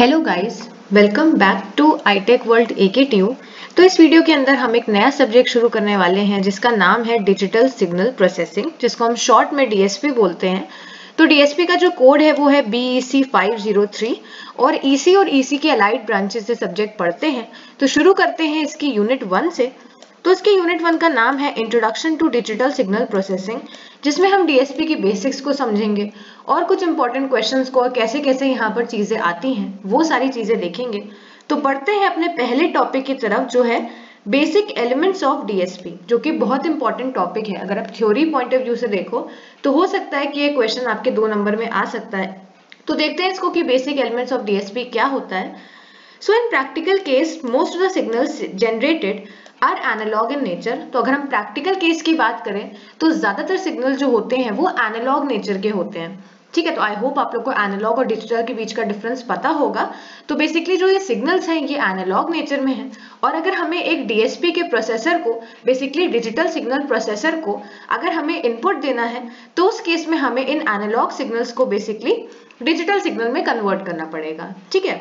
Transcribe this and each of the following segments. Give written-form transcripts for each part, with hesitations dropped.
Hello guys, welcome back to iTech world AKTU। तो इस video के अंदर हम एक नया सब्जेक्ट शुरू करने वाले हैं जिसका नाम है डिजिटल सिग्नल प्रोसेसिंग, जिसको हम शॉर्ट में DSP बोलते हैं। तो DSP का जो कोड है वो है BEC 503 और EC और EC के अलाइड ब्रांचेस से सब्जेक्ट पढ़ते हैं। तो शुरू करते हैं इसकी यूनिट 1 से। तो इसके यूनिट 1 का नाम है introduction to digital signal processing, जिसमें हम DSP की बेसिक्स को समझेंगे और कुछ इंपॉर्टेंट क्वेश्चंस को और कैसे कैसे यहाँ पर चीजें आती हैं वो सारी चीजें देखेंगे। तो बढ़ते हैं अपने पहले टॉपिक की तरफ, जो है बेसिक एलिमेंट्स ऑफ DSP, जो कि बहुत इंपॉर्टेंट टॉपिक है। अगर आप थ्योरी पॉइंट ऑफ व्यू से देखो तो हो सकता है कि ये क्वेश्चन आपके 2 नंबर में आ सकता है। तो देखते हैं इसको कि बेसिक एलिमेंट्स ऑफ DSP क्या होता है। So in practical case, most of the signals generated are analog in nature। तो अगर हम प्रैक्टिकल केस की बात करें तो ज्यादातर सिग्नल जो होते हैं वो एनालॉग नेचर के होते हैं। ठीक है, तो आई होप आप लोग को एनालॉग और डिजिटल के बीच का डिफरेंस पता होगा। तो बेसिकली जो ये सिग्नल्स हैं ये एनालॉग नेचर में हैं, और अगर हमें एक DSP के प्रोसेसर को, बेसिकली डिजिटल सिग्नल प्रोसेसर को अगर हमें इनपुट देना है तो उस केस में हमें इन एनालॉग सिग्नल्स को बेसिकली डिजिटल सिग्नल में कन्वर्ट करना पड़ेगा। ठीक है,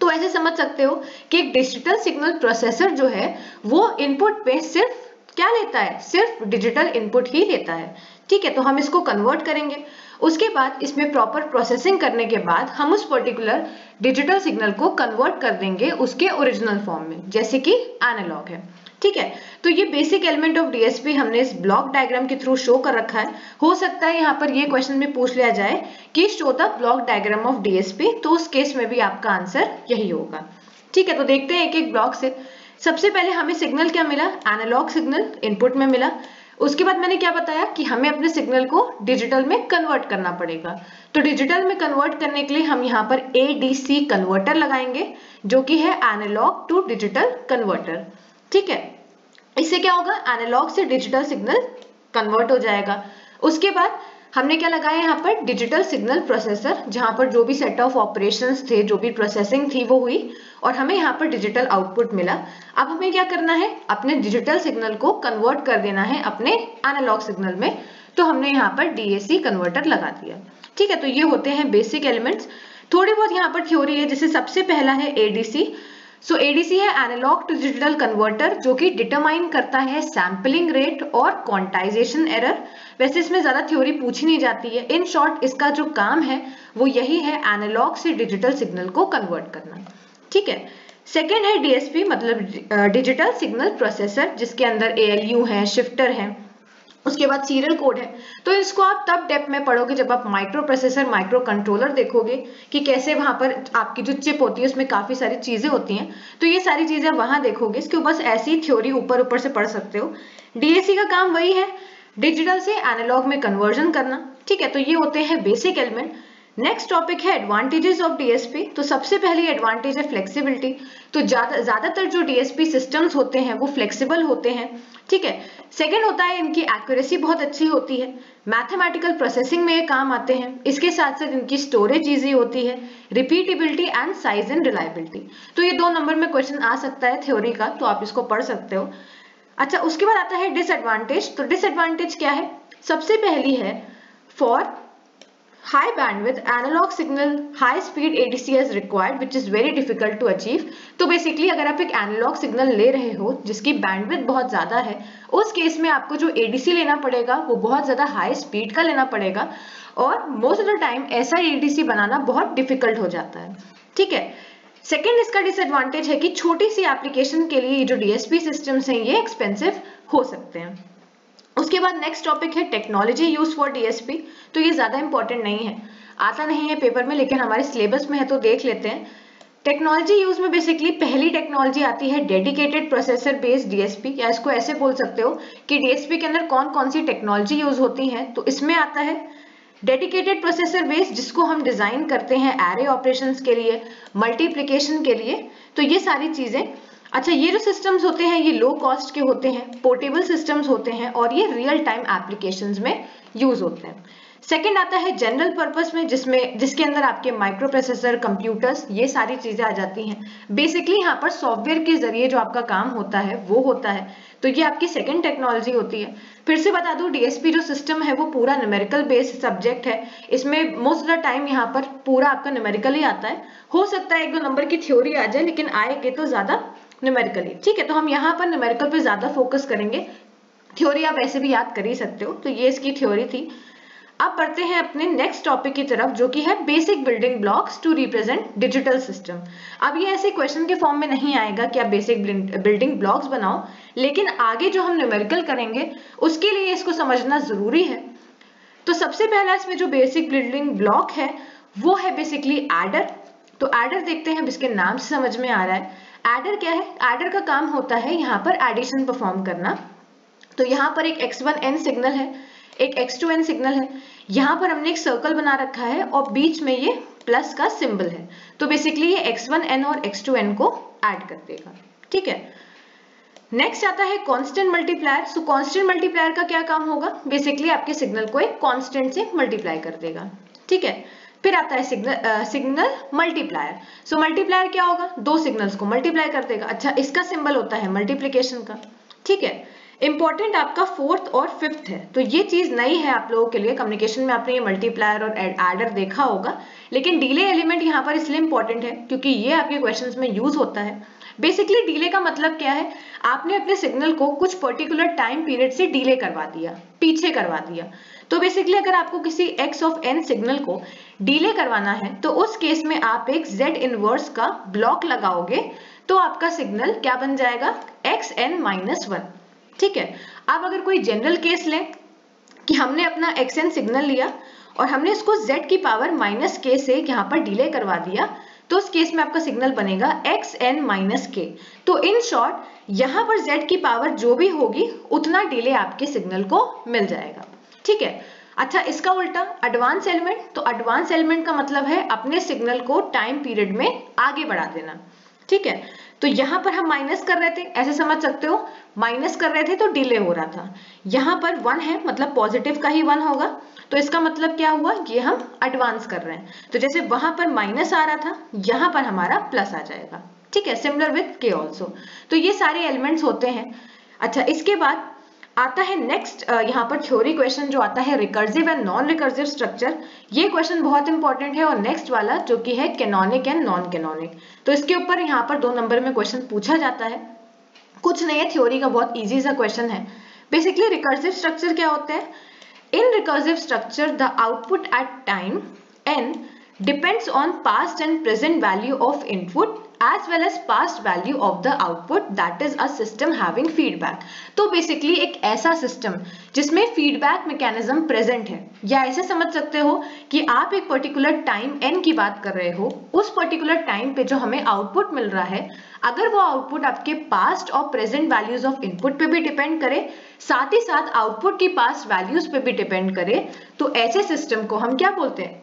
तो ऐसे समझ सकते हो कि एक डिजिटल सिग्नल प्रोसेसर जो है वो इनपुट पे सिर्फ क्या लेता है, सिर्फ डिजिटल इनपुट ही लेता है। ठीक है, तो हम इसको कन्वर्ट करेंगे, उसके बाद इसमें प्रॉपर प्रोसेसिंग करने के बाद हम उस पर्टिकुलर डिजिटल सिग्नल को कन्वर्ट कर देंगे उसके ओरिजिनल फॉर्म में, जैसे कि एनालॉग है। ठीक है, तो ये बेसिक एलिमेंट ऑफ DSP हमने इस ब्लॉक डायग्राम के थ्रू शो कर रखा है। हो सकता है यहाँ पर ये क्वेश्चन में पूछ लिया जाए कि show the block diagram of DSP, तो उस केस में भी आपका आंसर यही होगा। ठीक है, तो देखते हैं एक एक ब्लॉक से। सबसे पहले हमें सिग्नल क्या मिला, एनालॉग सिग्नल इनपुट में मिला। उसके बाद मैंने क्या बताया कि हमें अपने सिग्नल को डिजिटल में कन्वर्ट करना पड़ेगा। तो डिजिटल में कन्वर्ट करने के लिए हम यहाँ पर ADC कन्वर्टर लगाएंगे, जो कि है एनालॉग टू डिजिटल कन्वर्टर। ठीक है, इससे क्या होगा, एनालॉग से डिजिटल सिग्नल कन्वर्ट हो जाएगा। उसके बाद हमने क्या लगाया यहाँ पर, डिजिटल सिग्नल प्रोसेसर, जहां पर जो भी सेट ऑफ ऑपरेशंस थे, जो भी प्रोसेसिंग थी वो हुई और हमें यहाँ पर डिजिटल आउटपुट मिला। अब हमें क्या करना है, अपने डिजिटल सिग्नल को कन्वर्ट कर देना है अपने एनालॉग सिग्नल में। तो हमने यहाँ पर DAC कन्वर्टर लगा दिया। ठीक है, तो ये होते हैं बेसिक एलिमेंट्स। थोड़ी बहुत यहाँ पर थ्योरी है, जैसे सबसे पहला है ADC। सो ADC है एनालॉग टू डिजिटल कन्वर्टर, जो कि डिटरमाइन करता है सैम्पलिंग रेट और क्वांटाइजेशन एरर। वैसे इसमें ज्यादा थ्योरी पूछी नहीं जाती है। इन शॉर्ट इसका जो काम है वो यही है, एनालॉग से डिजिटल सिग्नल को कन्वर्ट करना। ठीक है, सेकेंड है DSP, मतलब डिजिटल सिग्नल प्रोसेसर, जिसके अंदर ALU है, शिफ्टर है, उसके बाद सीरियल कोड है। तो इसको आप तब डेप्थ में पढ़ोगे जब आप माइक्रो प्रोसेसर, माइक्रो कंट्रोलर देखोगे कि कैसे वहां पर आपकी जो चिप होती है उसमें काफी सारी चीजें होती हैं। तो ये सारी चीजें वहां देखोगे, इसके बस ऐसी थ्योरी ऊपर ऊपर से पढ़ सकते हो। DAC का काम वही है, डिजिटल से एनालॉग में कन्वर्जन करना। ठीक है, तो ये होते हैं बेसिक एलिमेंट। नेक्स्ट टॉपिक है एडवांटेजेस ऑफ DSP। तो सबसे पहली एडवांटेज है फ्लेक्सिबिलिटी। तो ज्यादातर जो DSP सिस्टम्स होते हैं वो फ्लेक्सिबल होते हैं। ठीक है, सेकेंड होता है इनकी एक्यूरेसी बहुत अच्छी होती है, मैथमेटिकल प्रोसेसिंग में ये काम आते हैं। इसके साथ साथ इनकी स्टोरेज इजी होती है, repeatability and size and reliability. तो ये 2 नंबर में क्वेश्चन आ सकता है थ्योरी का, तो आप इसको पढ़ सकते हो। अच्छा, उसके बाद आता है डिसएडवांटेज। तो डिसएडवांटेज क्या है, सबसे पहली है for high bandwidth analog signal high speed ADC is required which is very difficult to achieve। तो बेसिकली अगर आप एक एनालॉग सिग्नल ले रहे हो जिसकी बैंडविड्थ बहुत ज्यादा है, उस केस में आपको जो ADC लेना पड़ेगा वो बहुत ज्यादा हाई स्पीड का लेना पड़ेगा, और मोस्ट ऑफ द टाइम ऐसा ADC बनाना बहुत डिफिकल्ट हो जाता है। ठीक है, सेकेंड इसका डिसएडवांटेज है कि छोटी सी एप्लीकेशन के लिए जो DSP सिस्टम्स हैं ये एक्सपेंसिव हो सकते हैं। उसके बाद नेक्स्ट टॉपिक है टेक्नोलॉजी यूज फॉर DSP। तो ये ज्यादा इंपॉर्टेंट नहीं है, आता नहीं है पेपर में, लेकिन हमारे सिलेबस में है तो देख लेते हैं। टेक्नोलॉजी यूज में बेसिकली पहली टेक्नोलॉजी आती है डेडिकेटेड प्रोसेसर बेस्ड DSP, या इसको ऐसे बोल सकते हो कि DSP के अंदर कौन कौन सी टेक्नोलॉजी यूज होती है। तो इसमें आता है डेडिकेटेड प्रोसेसर बेस्ड, जिसको हम डिजाइन करते हैं एरे ऑपरेशंस के लिए, मल्टीप्लिकेशन के लिए। तो ये सारी चीजें। अच्छा, ये जो सिस्टम्स होते हैं ये लो कॉस्ट के होते हैं, पोर्टेबल सिस्टम्स होते हैं, और ये रियल टाइम एप्लीकेशंस में यूज होते हैं। सेकंड आता है जनरल पर्पस में, जिसके अंदर आपके माइक्रो प्रोसेसर, कंप्यूटर्स, ये सारी चीजें आ जाती हैं। बेसिकली यहाँ पर सॉफ्टवेयर के जरिए जो आपका काम होता है वो होता है, तो ये आपकी सेकंड टेक्नोलॉजी होती है। फिर से बता दूं, डीएसपी जो सिस्टम है वो पूरा न्यूमेरिकल बेस्ड सब्जेक्ट है। इसमें मोस्ट ऑफ द टाइम यहाँ पर पूरा आपका न्यूमेरिकल ही आता है। हो सकता है 1-2 नंबर की थ्योरी आ जाए, लेकिन आएगी तो ज्यादा न्यूमेरिकली। ठीक है, तो हम यहाँ पर न्यूमेरिकल पे ज्यादा फोकस करेंगे। थ्योरी आप ऐसे भी याद कर ही सकते हो, तो ये इसकी थ्योरी थी। अब बढ़ते हैं अपने नेक्स्ट टॉपिक की तरफ, जो कि है basic building blocks to represent digital system. अब ये ऐसे क्वेश्चन के फॉर्म में नहीं आएगा कि आप बेसिक बिल्डिंग ब्लॉक्स बनाओ, लेकिन आगे जो हम न्यूमेरिकल करेंगे उसके लिए इसको समझना जरूरी है। तो सबसे पहला इसमें जो बेसिक बिल्डिंग ब्लॉक है वो है बेसिकली एडर। तो एडर देखते हैं, इसके नाम से समझ में आ रहा है। एडर क्या है? एडर का काम होता है यहाँ पर एडिशन परफॉर्म करना। तो यहाँ पर एक x1n सिग्नल है, एक x2n सिग्नल है। यहाँ पर हमने एक सर्कल बना रखा है और बीच में ये प्लस का सिंबल है। तो बेसिकली ये x1n और x2n को ऐड कर देगा। ठीक है, नेक्स्ट आता है कांस्टेंट मल्टीप्लायर। सो कांस्टेंट मल्टीप्लायर का क्या काम होगा? बेसिकली आपके सिग्नल को एक कांस्टेंट से मल्टीप्लाई कर देगा। ठीक है, फिर आता है सिग्नल मल्टीप्लायर। सो मल्टीप्लायर क्या होगा? 2 सिग्नल्स को मल्टीप्लाई कर देगा। अच्छा, इसका सिंबल होता है मल्टीप्लीकेशन का। ठीक है, इंपॉर्टेंट आपका 4th और 5th है, तो ये चीज नई है आप लोगों के लिए। कम्युनिकेशन में आपने ये मल्टीप्लायर और एडर देखा होगा, लेकिन डिले एलिमेंट यहाँ पर इसलिए इंपॉर्टेंट है क्योंकि ये आपके क्वेश्चंस में यूज होता है। बेसिकली डिले का मतलब क्या है? आपने अपने सिग्नल को कुछ पर्टिकुलर टाइम पीरियड से डिले करवा दिया, पीछे करवा दिया। तो बेसिकली अगर आपको किसी x ऑफ n सिग्नल को डिले करवाना है तो उस केस में आप एक z इनवर्स का ब्लॉक लगाओगे, तो आपका सिग्नल क्या बन जाएगा? xn-1। ठीक है, अब अगर कोई जनरल केस लें कि हमने अपना xn सिग्नल लिया और हमने इसको z की पावर -k से यहाँ पर डिले करवा दिया, तो उस केस में आपका सिग्नल बनेगा xn-k। तो इन शॉर्ट यहाँ पर z की पावर जो भी होगी उतना डिले आपके सिग्नल को मिल जाएगा। ठीक है, अच्छा इसका उल्टा एडवांस एलिमेंट। तो एडवांस एलिमेंट का मतलब है अपने सिग्नल को टाइम पीरियड में आगे बढ़ा देना। ठीक है, तो यहाँ पर हम माइनस कर रहे थे, ऐसे समझ सकते हो, माइनस कर रहे थे तो डिले हो रहा था। यहाँ पर 1 है, मतलब पॉजिटिव का ही 1 होगा, तो इसका मतलब क्या हुआ? ये हम एडवांस कर रहे हैं। तो जैसे वहां पर माइनस आ रहा था, यहाँ पर हमारा प्लस आ जाएगा। ठीक है, सिमिलर विथ के ऑल्सो। तो ये सारे एलिमेंट्स होते हैं। अच्छा, इसके बाद आता है नेक्स्ट यहाँ पर थ्योरी क्वेश्चन जो आता है recursive and non recursive structure. ये क्वेश्चन बहुत इंपॉर्टेंट है। और नेक्स्ट वाला जो कि है कैनोनिक एंड नॉन कैनोनिक, तो इसके ऊपर यहाँ पर 2 नंबर में क्वेश्चन पूछा जाता है। कुछ नहीं है, थ्योरी का बहुत इजी सा क्वेश्चन है। बेसिकली रिकर्सिव स्ट्रक्चर क्या होते हैं? In recursive structure the output at time n depends on past and present value of input as well as past value of the output, that is a system having feedback। तो basically एक ऐसा system जिसमें feedback mechanism present है, या ऐसे समझ सकते हो कि आप एक पर्टिकुलर टाइम n की बात कर रहे हो, उस पर्टिकुलर टाइम पे जो हमें आउटपुट मिल रहा है, अगर वो आउटपुट आपके पास्ट और प्रेजेंट वैल्यूज ऑफ इनपुट पे भी डिपेंड करे, साथ ही साथ आउटपुट की पास्ट वैल्यूज पे भी डिपेंड करे, तो ऐसे सिस्टम को हम क्या बोलते हैं?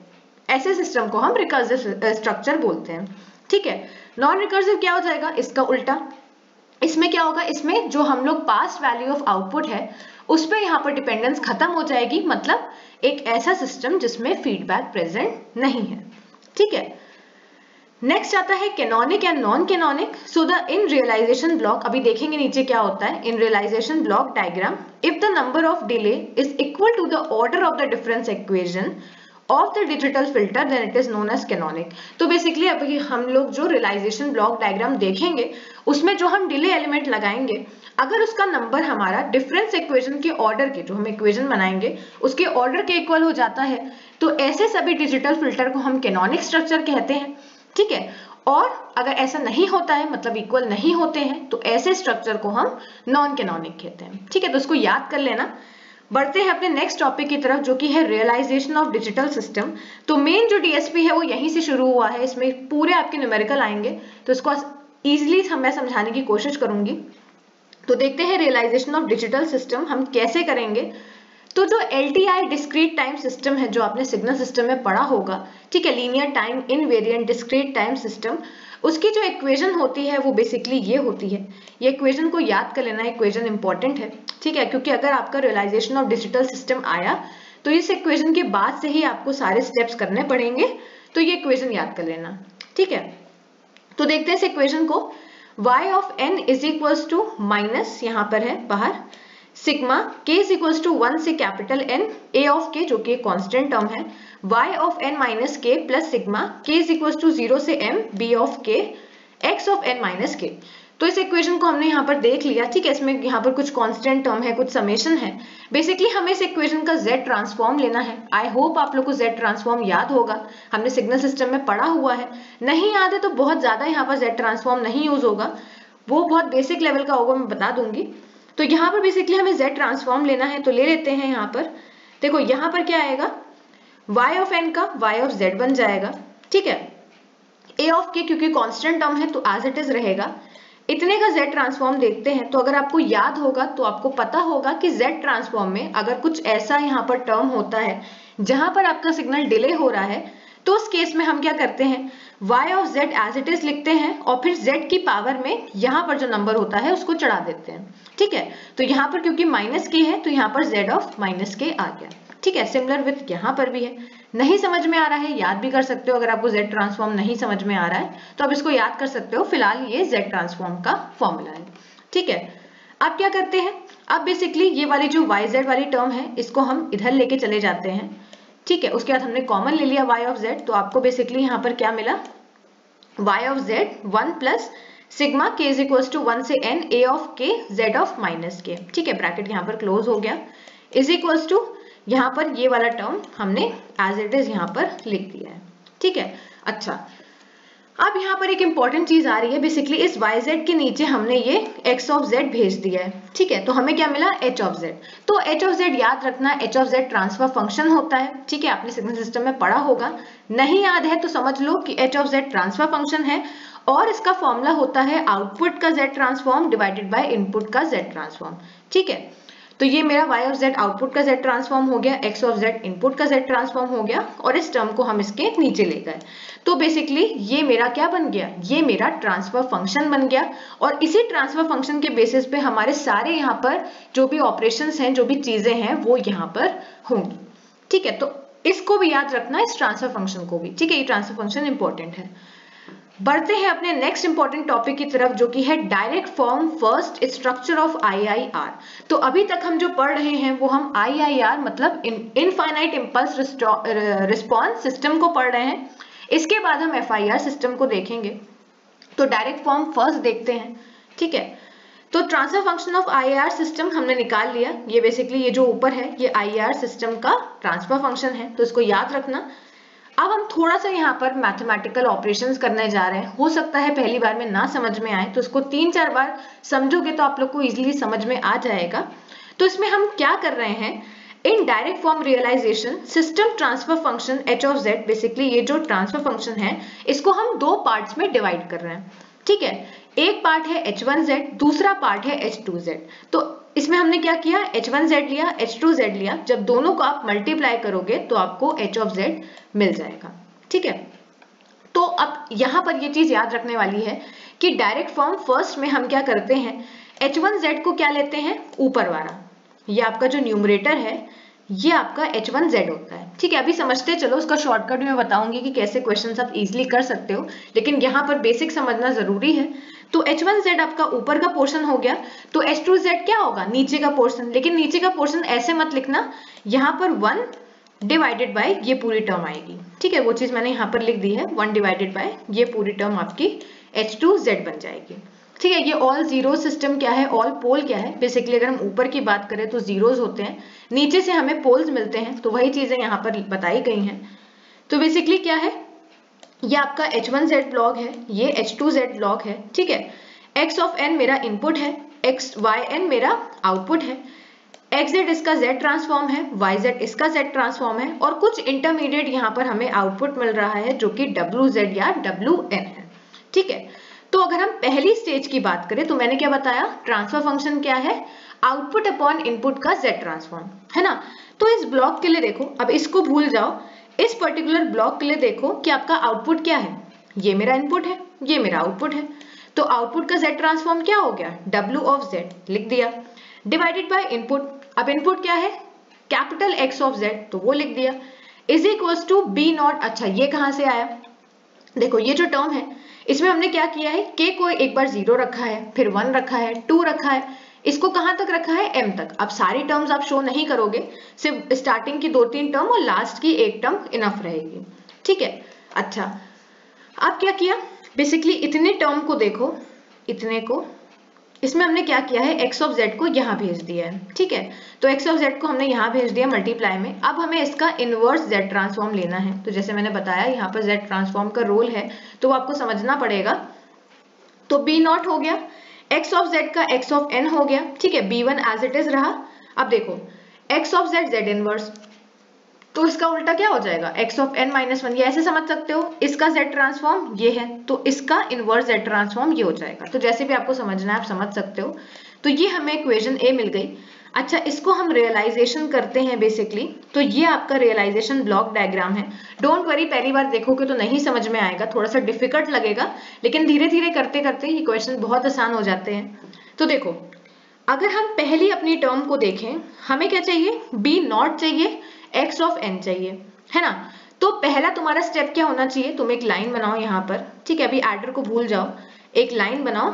ऐसे सिस्टम को हम रिकर्सिव स्ट्रक्चर बोलते हैं। ठीक है, नॉन रिकर्सिव क्या हो जाएगा? इसका उल्टा। इसमें क्या होगा? इसमें जो हम लोग पास्ट वैल्यू ऑफ आउटपुट है उस पर यहाँ पर डिपेंडेंस खत्म हो जाएगी, मतलब एक ऐसा सिस्टम जिसमें फीडबैक प्रेजेंट नहीं है। ठीक है, नेक्स्ट आता है canonic and non canonic. So the in realization block, अभी देखेंगे नीचे क्या होता है इन realization block diagram. If the number of delay is equal to the order of the difference equation of the digital filter then it is known as canonic. तो basically अभी हम लोग जो रियलाइजेशन ब्लॉक डायग्राम देखेंगे उसमें जो हम delay element लगाएंगे, अगर उसका नंबर हमारा डिफरेंस इक्वेशन के ऑर्डर के, जो हम इक्वेशन बनाएंगे उसके ऑर्डर के इक्वल हो जाता है, तो ऐसे सभी डिजिटल फिल्टर को हम कैनोनिक स्ट्रक्चर कहते हैं। ठीक है, और अगर ऐसा नहीं होता है, मतलब इक्वल नहीं होते हैं, तो ऐसे स्ट्रक्चर को हम नॉन कैनोनिक कहते हैं। ठीक है, तो उसको याद कर लेना। बढ़ते हैं अपने नेक्स्ट टॉपिक की तरफ जो कि है रियलाइजेशन ऑफ डिजिटल सिस्टम। तो मेन जो डीएसपी है वो यहीं से शुरू हुआ है, इसमें पूरे आपके न्यूमेरिकल आएंगे, तो इसको इजीली मैं समझाने की कोशिश करूंगी। तो देखते हैं रियलाइजेशन ऑफ डिजिटल सिस्टम हम कैसे करेंगे। तो जो LTI डिस्क्रीट टाइम सिस्टम है, जो आपने सिग्नल सिस्टम में पढ़ा होगा, ठीक है, linear time invariant discrete time system, उसकी जो इक्वेशन होती है वो बेसिकली ये होती है। ये इक्वेशन को याद कर लेना, इक्वेशन इंपॉर्टेंट है। ठीक है, क्योंकि अगर आपका रियलाइजेशन ऑफ डिजिटल सिस्टम आया तो इस इक्वेशन के बाद से ही आपको सारे स्टेप्स करने पड़ेंगे, तो ये इक्वेशन याद कर लेना, ठीक है। तो देखते हैं इस इक्वेशन को, y of n is equals to minus, यहां पर है बाहर, sigma k is equals to 1 से capital N a of k जो कि कांस्टेंट टर्म है, y of n minus k plus sigma k is equals to 0 से m b of k x of n minus k। तो इस equation को हमने यहाँ पर देख लिया, ठीक है। इसमें यहाँ पर कुछ कांस्टेंट टर्म है, कुछ समेशन है। बेसिकली हमें इस इक्वेशन का z ट्रांसफॉर्म लेना है। आई होप आप लोग को z ट्रांसफॉर्म याद होगा, हमने सिग्नल सिस्टम में पढ़ा हुआ है। नहीं याद है तो बहुत ज्यादा यहाँ पर z ट्रांसफॉर्म नहीं यूज होगा, वो बहुत बेसिक लेवल का होगा, मैं बता दूंगी। तो यहाँ पर बेसिकली हमें z ट्रांसफॉर्म लेना है, तो ले लेते हैं। यहाँ पर देखो, यहाँ पर क्या आएगा, y ऑफ n का y ऑफ z बन जाएगा, ठीक है। a ऑफ k क्योंकि कांस्टेंट टर्म है तो एज इट इज रहेगा। इतने का z ट्रांसफॉर्म देखते हैं, तो अगर आपको याद होगा तो आपको पता होगा कि z ट्रांसफॉर्म में अगर कुछ ऐसा यहाँ पर टर्म होता है जहां पर आपका सिग्नल डिले हो रहा है, तो उस केस में हम क्या करते हैं, y of z as it is लिखते हैं और फिर z की पावर में यहाँ पर जो नंबर होता है उसको चढ़ा देते हैं, ठीक है। तो यहाँ पर क्योंकि माइनस k है तो यहाँ पर z ऑफ माइनस k आ गया, ठीक है। सिमिलर विथ यहाँ पर भी है। नहीं समझ में आ रहा है याद भी कर सकते हो, अगर आपको z ट्रांसफॉर्म नहीं समझ में आ रहा है तो आप इसको याद कर सकते हो। फिलहाल ये z ट्रांसफॉर्म का फॉर्मूला है, ठीक है। अब क्या करते हैं, अब बेसिकली ये वाली जो yz वाली टर्म है इसको हम इधर लेके चले जाते हैं, ठीक है। उसके बाद हमने कॉमन ले लिया y ऑफ z, तो आपको बेसिकली यहाँ पर क्या मिला, y of z 1 plus sigma k is equals to 1 से n a of k z of minus k, ठीक है। ब्रैकेट यहाँ पर क्लोज हो गया, इज इक्वल्स टू यहाँ पर ये वाला टर्म हमने एज इट इज यहाँ पर लिख दिया है, ठीक है। अच्छा, अब यहाँ पर एक इंपॉर्टेंट चीज आ रही है, बेसिकली इस yz के नीचे हमने ये x ऑफ z भेज दिया है, ठीक है। तो हमें क्या मिला, h ऑफ z। तो h ऑफ z याद रखना, h of z transfer function होता है, ठीक है। आपने सिग्नल सिस्टम में पढ़ा होगा, नहीं याद है तो समझ लो कि h of z transfer function है और इसका फॉर्मूला होता है आउटपुट का z transform divided by input का z ट्रांसफॉर्म, ठीक है। तो ये मेरा y ऑफ z आउटपुट का z ट्रांसफॉर्म हो गया, x ऑफ z इनपुट का z ट्रांसफॉर्म हो गया और इस टर्म को हम इसके नीचे ले गए। तो बेसिकली ये मेरा क्या बन गया, ये मेरा ट्रांसफर फंक्शन बन गया और इसी ट्रांसफर फंक्शन के बेसिस पे हमारे सारे यहाँ पर जो भी ऑपरेशंस हैं, जो भी चीजें हैं वो यहाँ पर होंगी, ठीक है। तो इसको भी याद रखना, इस ट्रांसफर फंक्शन को भी, ठीक है। ये ट्रांसफर फंक्शन इंपॉर्टेंट है। बढ़ते हैं अपने नेक्स्ट इंपॉर्टेंट टॉपिक की तरफ, जो कि है direct form first structure of IIR। तो अभी तक हम जो पढ़ रहे हैं वो हम IIR मतलब इनफाइनाइट इम्पल्स रिस्पॉन्स सिस्टम को पढ़ रहे हैं। इसके बाद हम FIR सिस्टम को देखेंगे। तो डायरेक्ट फॉर्म फर्स्ट देखते हैं, ठीक है। तो transfer function of IIR system हमने निकाल लिया। ये बेसिकली ये जो ऊपर है ये IIR सिस्टम का ट्रांसफर फंक्शन है, तो इसको याद रखना। अब हम थोड़ा सा यहाँ पर मैथमेटिकल ऑपरेशंस करने जा रहे हैं। हो सकता है पहली बार में ना समझ में आए, तो इसको 3-4 बार समझोगे तो आप लोग को इजीली समझ में आ जाएगा। तो इसमें हम क्या कर रहे हैं, in direct form realization system transfer function h of z, basically ये जो ट्रांसफर फंक्शन है इसको हम दो पार्ट्स में डिवाइड कर रहे हैं, ठीक है। एक पार्ट है h1z, दूसरा पार्ट है h2z। तो इसमें हमने क्या किया, h1z लिया, h2z लिया। जब दोनों को आप मल्टीप्लाई करोगे तो आपको h ऑफ z मिल जाएगा, ठीक है। तो अब यहाँ पर ये चीज याद रखने वाली है कि डायरेक्ट फॉर्म फर्स्ट में हम क्या करते हैं, h1z को क्या लेते हैं, ऊपर वाला, ये आपका जो न्यूमरेटर है ये आपका h1z होता है, ठीक है। अभी समझते चलो, उसका शॉर्टकट मैं बताऊंगी कि कैसे क्वेश्चन आप इजीली कर सकते हो, लेकिन यहाँ पर बेसिक समझना जरूरी है। तो h1z आपका ऊपर का पोर्शन हो गया, तो h2z क्या होगा, नीचे का पोर्शन। लेकिन नीचे का पोर्शन ऐसे मत लिखना, यहाँ पर 1 डिवाइडेड बाय ये पूरी टर्म आएगी, ठीक है। वो चीज मैंने यहाँ पर लिख दी है, 1 डिवाइडेड बाय ये पूरी टर्म आपकी h2z बन जाएगी, ठीक है। ये ऑल जीरो सिस्टम क्या है, ऑल पोल क्या है, बेसिकली अगर हम ऊपर की बात करें तो जीरोज होते हैं, नीचे से हमें पोल्स मिलते हैं, तो वही चीजें यहाँ पर बताई गई हैं। तो बेसिकली क्या है, ये आपका h1z ब्लॉक है, ये h2z ब्लॉक है, ठीक है। x ऑफ n मेरा इनपुट है, yn मेरा आउटपुट है, xz इसका z ट्रांसफॉर्म है, yz इसका z ट्रांसफॉर्म है और कुछ इंटरमीडिएट यहाँ पर हमें आउटपुट मिल रहा है जो कि wz या wn है, ठीक है। तो अगर हम पहली स्टेज की बात करें तो मैंने क्या बताया, ट्रांसफर फंक्शन क्या है, आउटपुट अपॉन इनपुट का z ट्रांसफॉर्म, है ना। तो इस ब्लॉक के लिए देखो, अब इसको भूल जाओ, इस पर्टिकुलर ब्लॉक के लिए देखो कि आपका आउटपुट क्या है, ये मेरा इनपुट है, ये मेरा आउटपुट है। तो आउटपुट का z ट्रांसफॉर्म क्या हो गया, w ऑफ z लिख दिया, डिवाइडेड बाय इनपुट। अब इनपुट क्या है, कैपिटल एक्स ऑफ जेड तो वो लिख दिया, is equals to b naught. अच्छा ये कहां से आया, देखो ये जो टर्म है इसमें हमने क्या किया है, k को एक बार 0 रखा है, फिर 1 रखा है, 2 रखा है, इसको कहां तक रखा है, m तक। अब सारी टर्म्स आप शो नहीं करोगे, सिर्फ स्टार्टिंग की 2-3 टर्म और लास्ट की एक टर्म इनफ रहेगी, ठीक है। अच्छा अब क्या किया, बेसिकली इतने टर्म को देखो, इतने को, इसमें हमने क्या किया है, x ऑफ z को यहाँ भेज दिया है, ठीक है। तो x ऑफ z को हमने यहाँ भेज दिया मल्टीप्लाई में। अब हमें इसका इनवर्स z ट्रांसफॉर्म लेना है, तो जैसे मैंने बताया यहाँ पर z ट्रांसफॉर्म का रोल है तो वो आपको समझना पड़ेगा। तो b नॉट हो गया, x ऑफ z का x ऑफ n हो गया, ठीक है, b1 एज इट इज रहा। अब देखो x of z z inverse, तो इसका उल्टा क्या हो जाएगा, x ऑफ n माइनस 1, ये ऐसे समझ सकते हो, इसका z ट्रांसफॉर्म ये है तो इसका इनवर्स z ट्रांसफॉर्म ये हो जाएगा। तो जैसे भी आपको समझना है आप समझ सकते हो। तो ये हमें इक्वेशन ए मिल गई। अच्छा इसको हम रियलाइजेशन करते हैं बेसिकली, तो ये आपका रियलाइजेशन ब्लॉक डायग्राम है। डोंट वरी, पहली बार देखोगे तो नहीं समझ में आएगा, थोड़ा सा डिफिकल्ट लगेगा, लेकिन धीरे धीरे करते करते ये क्वेश्चन बहुत आसान हो जाते हैं। तो देखो अगर हम पहली अपनी टर्म को देखें, हमें क्या चाहिए, b नॉट चाहिए, x ऑफ n चाहिए, है ना। तो पहला तुम्हारा स्टेप क्या होना चाहिए, तुम एक लाइन बनाओ यहाँ पर, ठीक है, अभी एडर को भूल जाओ, एक लाइन बनाओ,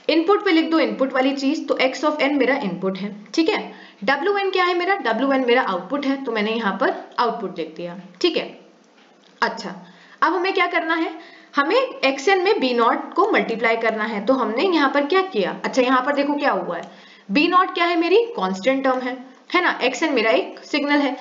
इनपुट पे लिख दो इनपुट वाली चीज, तो x ऑफ n मेरा इनपुट है, ठीक है। wn क्या है मेरा, wn मेरा आउटपुट है, तो मैंने यहाँ पर आउटपुट लिख दिया, ठीक है। अच्छा अब हमें क्या करना है, हमें xn में b नॉट को मल्टीप्लाई करना है, तो हमने यहाँ पर क्या किया, अच्छा यहाँ पर देखो क्या हुआ है, b नॉट क्या है मेरी कांस्टेंट टर्म है ना, xn मेरा एक सिग्नल है।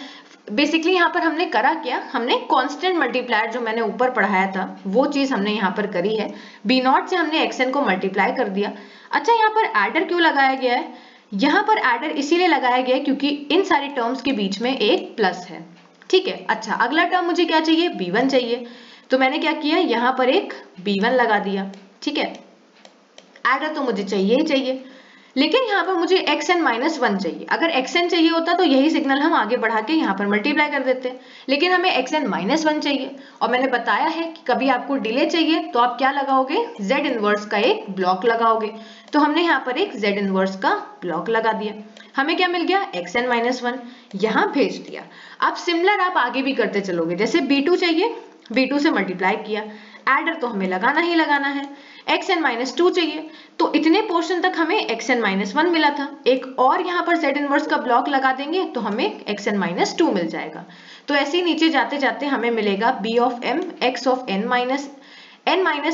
बेसिकली यहाँ पर हमने करा क्या, हमने कांस्टेंट मल्टीप्लायर जो मैंने ऊपर पढ़ाया था वो चीज हमने यहाँ पर करी है, b नॉट से हमने xn को मल्टीप्लाई कर दिया। अच्छा यहाँ पर एडर क्यों लगाया गया है, यहाँ पर एडर इसीलिए लगाया गया है क्योंकि इन सारी टर्म्स के बीच में एक प्लस है, ठीक है। अच्छा अगला टर्म मुझे क्या चाहिए, b1 चाहिए, तो मैंने क्या किया, यहाँ पर एक b1 लगा दिया, ठीक है। एडर तो मुझे चाहिए ही चाहिए, लेकिन यहाँ पर मुझे xn माइनस 1 चाहिए। अगर xn चाहिए होता तो यही सिग्नल हम आगे बढ़ा के यहाँ पर मल्टीप्लाई कर देते, लेकिन हमें xn माइनस 1 चाहिए। और मैंने बताया है कि कभी आपको डिले चाहिए तो आप क्या लगाओगे, z इनवर्स का एक ब्लॉक लगाओगे, तो हमने यहाँ पर एक z इनवर्स का ब्लॉक लगा दिया। हमें क्या मिल गया, xn माइनस 1 यहाँ भेज दिया। अब सिमिलर आप आगे भी करते चलोगे, जैसे b2 चाहिए, b2 से मल्टीप्लाई किया, एडर तो हमें लगाना ही लगाना है, xn माइनस 2 चाहिए, तो इतने पोर्शन तक हमें xn माइनस 1 मिला था, एक और यहाँ पर z इनवर्स का ब्लॉक लगा देंगे तो हमें xn माइनस 2 मिल जाएगा। तो ऐसे ही नीचे जाते जाते हमें मिलेगा b of m x of n minus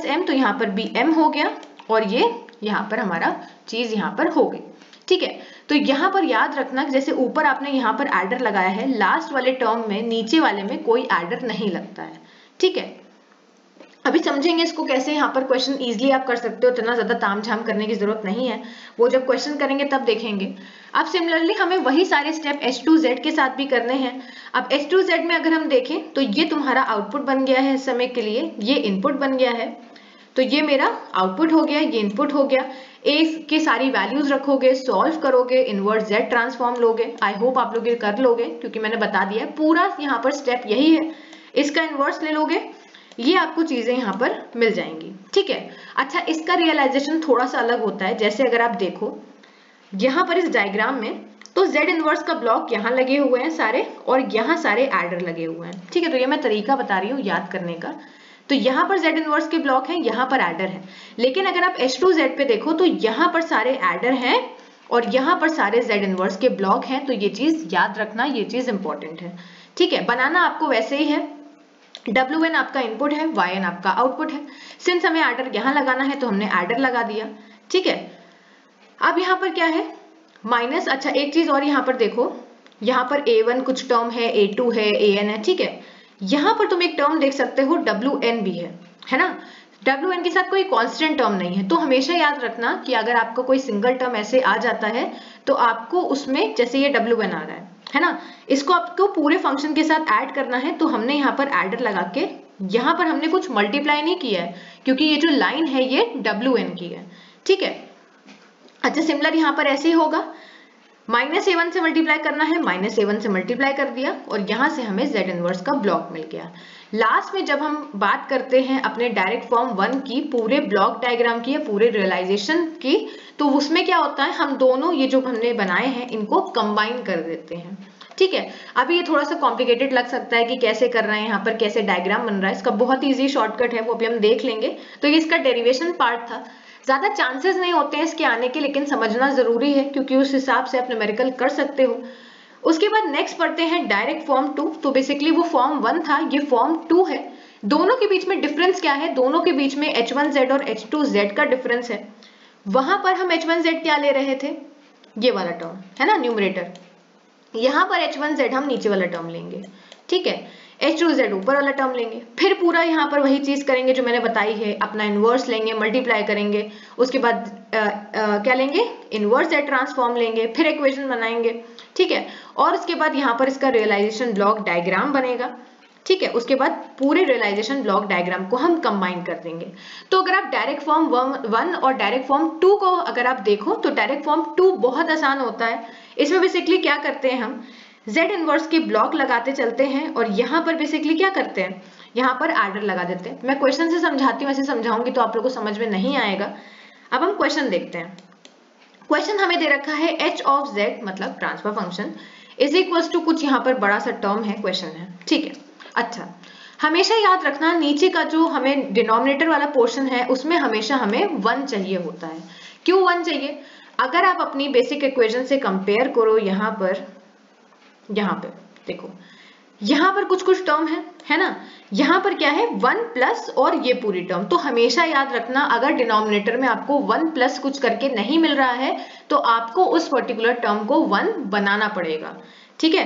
m, तो यहाँ पर bm हो गया और ये यहाँ पर हमारा चीज यहाँ पर हो गई, ठीक है। तो यहाँ पर याद रखना जैसे ऊपर आपने यहाँ पर एडर लगाया है, लास्ट वाले टर्म में नीचे वाले में कोई एडर नहीं लगता है, ठीक है। अभी समझेंगे इसको कैसे, यहाँ पर क्वेश्चन इजीली आप कर सकते हो, इतना ज्यादा तामझाम करने की जरूरत नहीं है, वो जब क्वेश्चन करेंगे तब देखेंगे। अब सिमिलरली हमें वही सारे स्टेप H2Z के साथ भी करने हैं। अब H2Z में अगर हम देखें तो ये तुम्हारा आउटपुट बन गया है, इस समय के लिए ये इनपुट बन गया है, तो ये मेरा आउटपुट हो गया, ये इनपुट हो गया। ए की सारी वैल्यूज रखोगे, सॉल्व करोगे, इनवर्स Z ट्रांसफॉर्म लोगे। आई होप आप लोग ये कर लोगे क्योंकि मैंने बता दिया है, पूरा यहाँ पर स्टेप यही है, इसका इनवर्स ले लोगे, ये आपको चीजें यहाँ पर मिल जाएंगी, ठीक है। अच्छा इसका रियलाइजेशन थोड़ा सा अलग होता है, जैसे अगर आप देखो यहाँ पर इस डायग्राम में, तो Z इनवर्स का ब्लॉक यहाँ लगे हुए हैं सारे और यहाँ सारे एडर लगे हुए हैं, ठीक है। तो ये मैं तरीका बता रही हूँ याद करने का, तो यहाँ पर Z इनवर्स के ब्लॉक है, यहाँ पर एडर है, लेकिन अगर आप H2Z पे देखो तो यहाँ पर सारे एडर हैं और यहाँ पर सारे Z इनवर्स के ब्लॉक हैं, तो ये चीज याद रखना, ये चीज इंपॉर्टेंट है, ठीक है। बनाना आपको वैसे ही है, wn आपका इनपुट है, yn आपका आउटपुट है। सिंस हमें एडर यहाँ लगाना है तो हमने एडर लगा दिया, ठीक है। अब यहाँ पर क्या है, माइनस, अच्छा एक चीज और यहाँ पर देखो, यहाँ पर a1 कुछ टर्म है, a2 है, an है, ठीक है। यहाँ पर तुम एक टर्म देख सकते हो wn भी है ना। wn के साथ कोई कांस्टेंट टर्म नहीं है, तो हमेशा याद रखना कि अगर आपको कोई सिंगल टर्म ऐसे आ जाता है तो आपको उसमें, जैसे ये wn आ रहा है ना, इसको आपको पूरे फंक्शन के साथ ऐड करना है, तो हमने यहाँ पर एडर लगा के, यहाँ पर हमने कुछ मल्टीप्लाई नहीं किया है क्योंकि ये जो लाइन है ये wn की है, ठीक है। अच्छा सिमिलर यहाँ पर ऐसे ही होगा, -a1 से मल्टीप्लाई करना है, -a1 से मल्टीप्लाई कर दिया और यहाँ से हमें Z इनवर्स का ब्लॉक मिल गया। लास्ट में जब हम बात करते हैं अपने डायरेक्ट फॉर्म 1 की पूरे ब्लॉक डायग्राम की या पूरे रियलाइजेशन की, तो उसमें क्या होता है, हम दोनों ये जो हमने बनाए हैं इनको कंबाइन कर देते हैं। ठीक है, अभी ये थोड़ा सा कॉम्प्लिकेटेड लग सकता है कि कैसे कर रहे हैं, यहाँ पर कैसे डायग्राम बन रहा है, इसका बहुत ईजी शॉर्टकट है, वो अभी हम देख लेंगे। तो ये इसका डेरिवेशन पार्ट था, ज्यादा चांसेस नहीं होते हैं इसके आने के, लेकिन समझना जरूरी है क्योंकि उस हिसाब से आप न्यूमेरिकल कर सकते हो। उसके बाद नेक्स्ट पढ़ते हैं डायरेक्ट फॉर्म 2। तो बेसिकली वो फॉर्म 1 था, ये फॉर्म 2 है। दोनों के बीच में डिफरेंस क्या है, दोनों के बीच में h1z और h2z का डिफरेंस है। वहां पर हम h1z क्या ले रहे थे, ये वाला टर्म है ना न्यूमरेटर, यहां पर h1z हम नीचे वाला टर्म लेंगे। ठीक है, h2z ऊपर वाला टर्म लेंगे, फिर पूरा यहाँ पर वही चीज करेंगे जो मैंने बताई है, अपना इनवर्स लेंगे, मल्टीप्लाई करेंगे, उसके बाद क्या लेंगे, इनवर्स z ट्रांसफॉर्म लेंगे, फिर इक्वेशन बनाएंगे। ठीक है, और उसके बाद यहाँ पर इसका रियलाइजेशन ब्लॉक डायग्राम बनेगा। ठीक है, उसके बाद पूरे रियलाइजेशन ब्लॉक डायग्राम को हम कंबाइन कर देंगे। तो अगर आप डायरेक्ट फॉर्म 1 और डायरेक्ट फॉर्म 2 को अगर आप देखो तो डायरेक्ट फॉर्म 2 बहुत आसान होता है। इसमें बेसिकली क्या करते हैं, हम Z इनवर्स के ब्लॉक लगाते चलते हैं और यहाँ पर बेसिकली क्या करते हैं, यहाँ पर एडर लगा देते हैं। मैं क्वेश्चन से समझाती हूँ, ऐसे समझाऊंगी तो आप लोगों को समझ में नहीं आएगा। अब हम क्वेश्चन देखते हैं। क्वेश्चन हमें दे रखा है h ऑफ z मतलब transfer function is equal to कुछ यहाँ पर बड़ा सा टर्म है, क्वेश्चन है। ठीक है, अच्छा हमेशा याद रखना नीचे का जो हमें डिनोमिनेटर वाला पोर्शन है उसमें हमेशा हमें 1 चाहिए होता है। क्यों 1 चाहिए, अगर आप अपनी बेसिक इक्वेशन से कंपेयर करो, यहाँ पे देखो, यहाँ पर कुछ कुछ टर्म है ना, यहाँ पर क्या है 1 प्लस और ये पूरी टर्म। तो हमेशा याद रखना अगर डिनोमिनेटर में आपको 1 प्लस कुछ करके नहीं मिल रहा है तो आपको उस पर्टिकुलर टर्म को 1 बनाना पड़ेगा। ठीक है,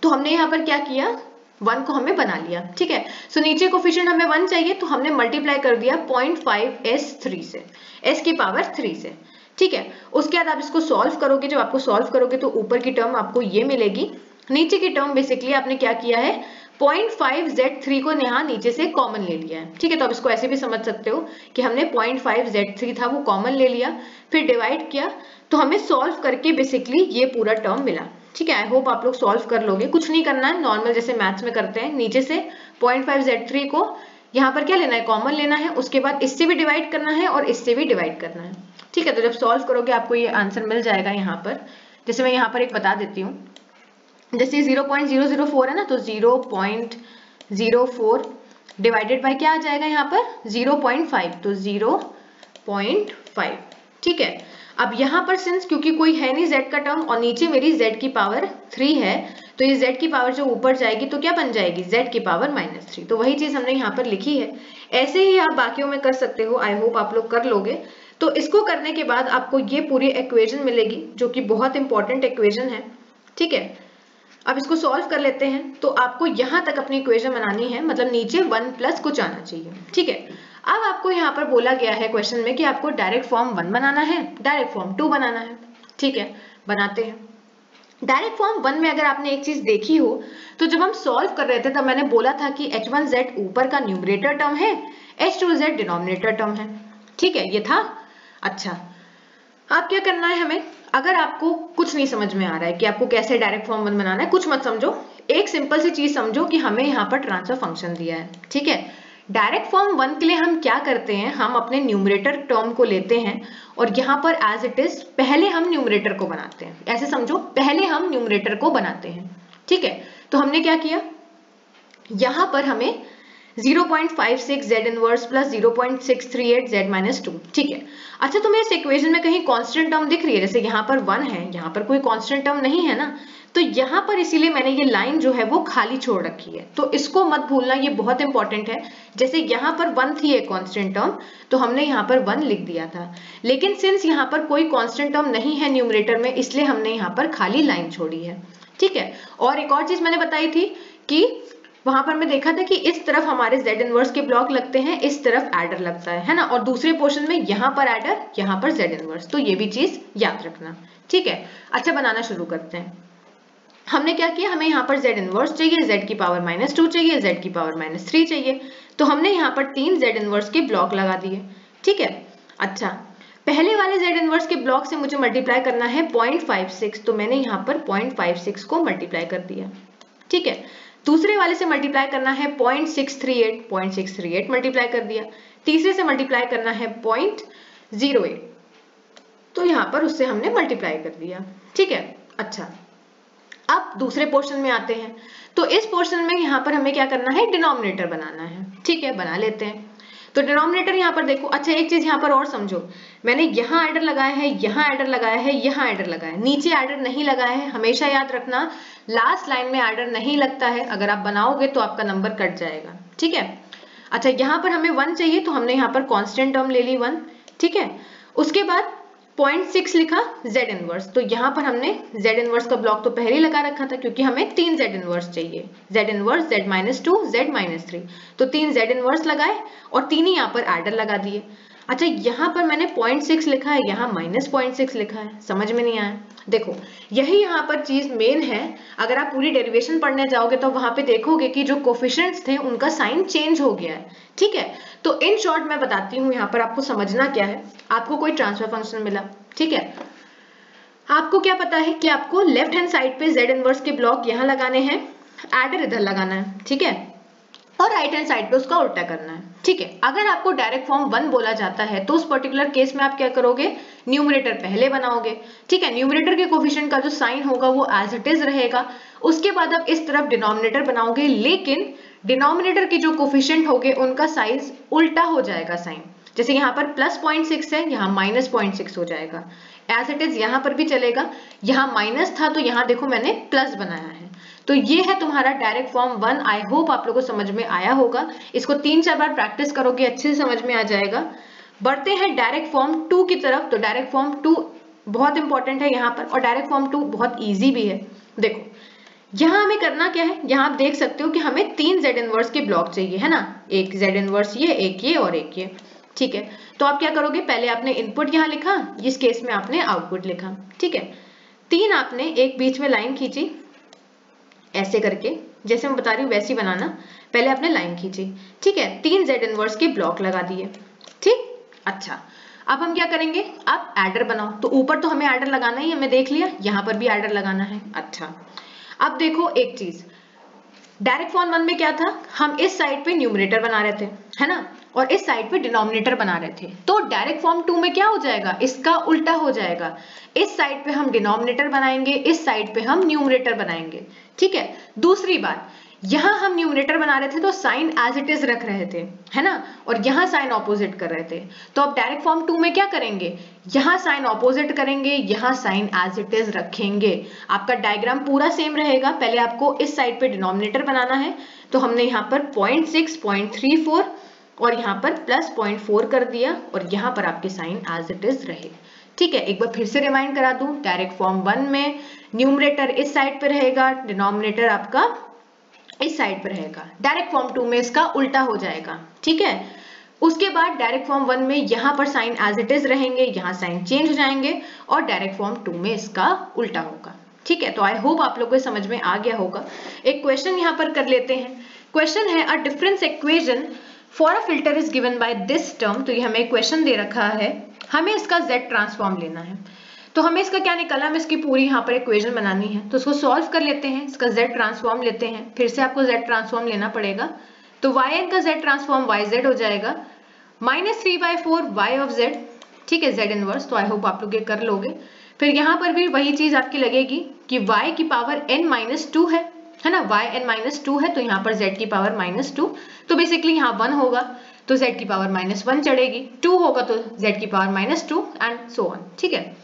तो हमने यहाँ पर क्या किया, 1 को हमें बना लिया। ठीक है, सो नीचे कोफिशिएंट हमें 1 चाहिए तो हमने मल्टीप्लाई कर दिया 0.5 s3 से, s की पावर 3 से। ठीक है, उसके बाद आप इसको सॉल्व करोगे, जब आपको सॉल्व करोगे तो ऊपर की टर्म आपको ये मिलेगी, नीचे की टर्म बेसिकली आपने क्या किया है 0.5 z3 को यहाँ नीचे से कॉमन ले लिया है। ठीक है, तो आप इसको ऐसे भी समझ सकते हो कि हमने 0.5 z3 था वो कॉमन ले लिया, फिर डिवाइड किया, तो हमें सॉल्व करके बेसिकली ये पूरा टर्म मिला। ठीक है, आई होप आप लोग सॉल्व कर लोगे, कुछ नहीं करना है, नॉर्मल जैसे मैथ्स में करते हैं, नीचे से 0.5 z3 को यहाँ पर क्या लेना है, कॉमन लेना है, उसके बाद इससे भी डिवाइड करना है और इससे भी डिवाइड करना है। ठीक है, तो जब सॉल्व करोगे आपको ये आंसर मिल जाएगा। यहाँ पर जैसे मैं यहाँ पर एक बता देती हूँ, जैसे 0.004 है ना, तो 0.04 डिवाइडेड बाय क्या आ जाएगा यहाँ पर 0.5, तो 0.5। ठीक है, अब यहाँ पर सिंस क्योंकि कोई है नहीं z का टर्म और नीचे मेरी z की पावर 3 है, तो ये z की पावर जो ऊपर जाएगी तो क्या बन जाएगी z की पावर -3। तो वही चीज हमने यहाँ पर लिखी है, ऐसे ही आप बाकियों में कर सकते हो, आई होप आप लोग कर लोगे। तो इसको करने के बाद आपको ये पूरी इक्वेशन मिलेगी जो कि बहुत इंपॉर्टेंट इक्वेशन है। ठीक है, अब इसको सॉल्व कर लेते हैं। तो आपको यहाँ तक अपनी इक्वेशन बनानी है, मतलब नीचे 1 प्लस कुछ आना चाहिए। ठीक है, अब आपको यहाँ पर बोला गया है क्वेश्चन में कि आपको डायरेक्ट फॉर्म 1 बनाना है, डायरेक्ट फॉर्म 2 बनाना है। ठीक है, बनाते हैं। डायरेक्ट फॉर्म 1 में अगर आपने एक चीज देखी हो तो जब हम सॉल्व कर रहे थे तब मैंने बोला था कि h1z ऊपर का न्यूमरेटर टर्म है, h2z डिनोमिनेटर टर्म है। ठीक है, ये था। अच्छा, अब क्या करना है हमें, अगर आपको कुछ नहीं समझ में आ रहा है कि आपको कैसे डायरेक्ट फॉर्म 1 बनाना है, कुछ मत समझो, एक सिंपल सी चीज समझो कि हमें यहाँ पर ट्रांसफर फंक्शन दिया है। ठीक है, डायरेक्ट फॉर्म 1 के लिए हम क्या करते हैं, हम अपने न्यूमरेटर टर्म को लेते हैं और यहाँ पर एज इट इज पहले हम न्यूमरेटर को बनाते हैं। ऐसे समझो, पहले हम न्यूमरेटर को बनाते हैं। ठीक है, तो हमने क्या किया, यहाँ पर हमें 0.56 z इनवर्स प्लस 0.638 z -2। ठीक है, अच्छा तुम्हें इस इक्वेशन में कहीं कांस्टेंट टर्म दिख रही है, जैसे यहाँ पर 1 है, यहाँ पर कोई कांस्टेंट टर्म नहीं है ना, तो यहाँ पर इसीलिए मैंने ये लाइन जो है वो खाली छोड़ रखी है, तो इसको मत भूलना, ये बहुत इंपॉर्टेंट है। जैसे यहाँ पर 1 थी एक कांस्टेंट टर्म, तो हमने यहाँ पर 1 लिख दिया था, लेकिन सिंस यहाँ पर कोई कांस्टेंट टर्म नहीं है न्यूमरेटर में, इसलिए हमने यहाँ पर खाली लाइन छोड़ी है। ठीक है, और एक और चीज मैंने बताई थी कि वहां पर मैं देखा था कि इस तरफ हमारे z इनवर्स के ब्लॉक लगते हैं, इस तरफ एडर लगता है ना, और दूसरे पोर्शन में यहाँ पर एडर, यहाँ पर z इनवर्स, तो ये भी चीज याद रखना। ठीक है, अच्छा बनाना शुरू करते हैं। हमने क्या किया, हमें यहाँ पर z इनवर्स चाहिए, z की पावर -2 चाहिए, z की पावर -3 चाहिए, तो हमने यहाँ पर 3 z इनवर्स के ब्लॉक लगा दिए। ठीक है, अच्छा पहले वाले z इनवर्स के ब्लॉक से मुझे मल्टीप्लाई करना है 0.56, तो मैंने यहाँ पर 0.56 को मल्टीप्लाई कर दिया। ठीक है, दूसरे वाले से मल्टीप्लाई करना है 0.638, 0.638 मल्टीप्लाई कर दिया। तीसरे से मल्टीप्लाई करना है 0.08, तो यहाँ पर उससे हमने मल्टीप्लाई कर दिया। ठीक है, अच्छा अब दूसरे पोर्शन में आते हैं। तो इस पोर्शन में यहाँ पर हमें क्या करना है, डिनोमिनेटर बनाना है। ठीक है, बना लेते हैं। तो डिनोमिनेटर यहाँ पर देखो, अच्छा एक चीज यहाँ पर और समझो, मैंने यहाँ एडर लगाया है, यहाँ एडर लगाया है, यहाँ एडर लगाया है, नीचे एडर नहीं लगाया है। हमेशा याद रखना लास्ट लाइन में एडर नहीं लगता है, अगर आप बनाओगे तो आपका नंबर कट जाएगा। ठीक है, अच्छा यहाँ पर हमें 1 चाहिए, तो हमने यहाँ पर कांस्टेंट टर्म ले ली 1। ठीक है, उसके बाद 0.6 लिखा z इनवर्स, तो यहाँ पर हमने z इनवर्स का ब्लॉक तो पहले ही लगा रखा था, क्योंकि हमें 3 z इनवर्स चाहिए, z इनवर्स, z-2, z-3, तो 3 z इनवर्स लगाए और 3 ही यहाँ पर एडर लगा दिए। अच्छा यहाँ पर मैंने 0.6 लिखा है, यहाँ -0.6 लिखा है, समझ में नहीं आया। देखो यही यहाँ पर चीज मेन है, अगर आप पूरी डेरिवेशन पढ़ने जाओगे तो वहां पे देखोगे कि जो कोफिशिएंट्स थे उनका साइन चेंज हो गया है। ठीक है, तो इन शॉर्ट मैं बताती हूँ यहाँ पर आपको समझना क्या है। आपको कोई ट्रांसफर फंक्शन मिला, ठीक है, आपको क्या पता है कि आपको लेफ्ट हैंड साइड पे z इनवर्स के ब्लॉक यहाँ लगाने हैं, एडर इधर लगाना है। ठीक है, और राइट हैंड साइड पे उसका उल्टा करना है। ठीक है, अगर आपको डायरेक्ट फॉर्म 1 बोला जाता है तो उस पर्टिकुलर केस में आप क्या करोगे, न्यूमरेटर पहले बनाओगे। ठीक है, न्यूमरेटर के कोफिशिएंट का जो साइन होगा वो एज इट इज रहेगा। उसके बाद आप इस तरफ डिनोमिनेटर बनाओगे, लेकिन डिनोमिनेटर के जो कोफिशिएंट होंगे उनका साइज उल्टा हो जाएगा साइन। जैसे यहाँ पर +0.6 है, यहाँ -0.6 हो जाएगा। एज इट इज यहाँ पर भी चलेगा, यहाँ माइनस था तो यहाँ देखो मैंने प्लस बनाया है। तो ये है तुम्हारा डायरेक्ट फॉर्म 1। आई होप आप लोगों को समझ में आया होगा। इसको 3-4 बार प्रैक्टिस करोगे अच्छे से समझ में आ जाएगा। बढ़ते हैं डायरेक्ट फॉर्म 2 की तरफ। तो डायरेक्ट फॉर्म 2 बहुत इंपॉर्टेंट है यहाँ पर, और डायरेक्ट फॉर्म 2 बहुत ईजी भी है। देखो यहाँ हमें करना क्या है, यहाँ आप देख सकते हो कि हमें 3 z इनवर्स के ब्लॉक चाहिए, है ना, एक z इनवर्स ये, एक ये और एक ये। ठीक है, तो आप क्या करोगे, पहले आपने इनपुट यहाँ लिखा, इस केस में आपने आउटपुट लिखा। ठीक है, 3 आपने एक बीच में लाइन खींची ऐसे करके, जैसे मैं बता रही हूँ वैसी बनाना। पहले आपने लाइन खींची, ठीक है, 3 z इनवर्स के ब्लॉक लगा दिए। ठीक, अच्छा अब हम क्या करेंगे, अब एडर बनाओ। तो ऊपर तो हमें एडर लगाना ही, हमें देख लिया, यहाँ पर भी एडर लगाना है। अच्छा अब देखो एक चीज, डायरेक्ट फॉर्म 1 में क्या था, हम इस साइड पे न्यूमरेटर बना रहे थे, है ना, और इस साइड पे डिनोमिनेटर बना रहे थे। तो डायरेक्ट फॉर्म 2 में क्या हो जाएगा, इसका उल्टा हो जाएगा। इस साइड पे हम डिनोमिनेटर बनाएंगे, इस साइड पे हम न्यूमरेटर बनाएंगे। ठीक है, दूसरी बात, यहाँ हम न्यूमरेटर बना रहे थे तो साइन एज इट इज रख रहे थे, है ना, और यहाँ साइन ऑपोजिट कर रहे थे। तो अब डायरेक्ट फॉर्म 2 में क्या करेंगे, यहाँ साइन ऑपोजिट करेंगे, यहाँ साइन एज इट इज रखेंगे। आपका डायग्राम पूरा सेम रहेगा। पहले आपको इस साइड पे डिनोमिनेटर बनाना है, तो हमने यहाँ पर 0.6, 0.34 और यहाँ पर +0.4 कर दिया, और यहाँ पर आपके साइन एज इट इज रहे। ठीक है, एक बार फिर से रिमाइंड करा दूं, डायरेक्ट फॉर्म 1 में न्यूमरेटर इस साइड पे रहेगा, डिनोमिनेटर आपका इस साइड पे रहेगा। डायरेक्ट फॉर्म 2 में इसका उल्टा हो जाएगा। ठीक है, उसके बाद डायरेक्ट फॉर्म 1 में यहाँ पर साइन एज इट इज रहेंगे, यहाँ साइन चेंज हो जाएंगे, और डायरेक्ट फॉर्म 2 में इसका उल्टा होगा। ठीक है, तो आई होप आप लोगों को समझ में आ गया होगा। एक क्वेश्चन यहाँ पर कर लेते हैं। क्वेश्चन है a difference equation for a filter is given by this term. तो ये हमें क्वेश्चन दे रखा है, हमें इसका z ट्रांसफॉर्म लेना है। तो हमें इसका क्या निकला, हमें इसकी पूरी यहाँ पर इक्वेशन बनानी है, तो उसको सॉल्व कर लेते हैं। इसका z ट्रांसफॉर्म लेते हैं, फिर से आपको z ट्रांसफॉर्म लेना पड़ेगा। तो yn का z ट्रांसफॉर्म yz हो जाएगा, -3/4 y ऑफ z। ठीक है, z इनवर्स। तो आई होप आप लोग ये कर लोगे। फिर यहाँ पर भी वही चीज आपकी लगेगी कि y की पावर n-2 है ना, yn-2 है, तो यहाँ पर z की पावर -2, तो बेसिकली यहाँ 1 होगा तो z की पावर -1 चढ़ेगी, 2 होगा तो z की पावर -2 एंड सो ऑन। ठीक है,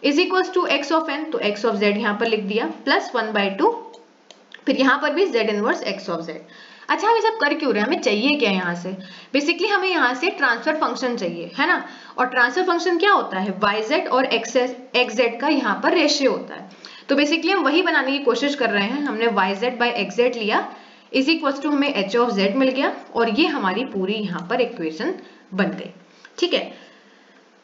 is equals to x of n, तो x ऑफ z यहाँ पर लिख दिया, +1/2, फिर यहाँ पर भी z inverse x of z। अच्छा हम ये सब कर क्यों रहे हैं, हमें चाहिए क्या यहाँ से, बेसिकली हमें यहाँ से ट्रांसफर फंक्शन चाहिए, है ना, और ट्रांसफर फंक्शन क्या होता है, yz और xz का यहाँ पर रेशियो होता है। तो बेसिकली हम वही बनाने की कोशिश कर रहे हैं। हमने yz/xz लिया, इज इक्वल्स टू हमें h ऑफ z मिल गया, और ये हमारी पूरी यहाँ पर इक्वेशन बन गई। ठीक है,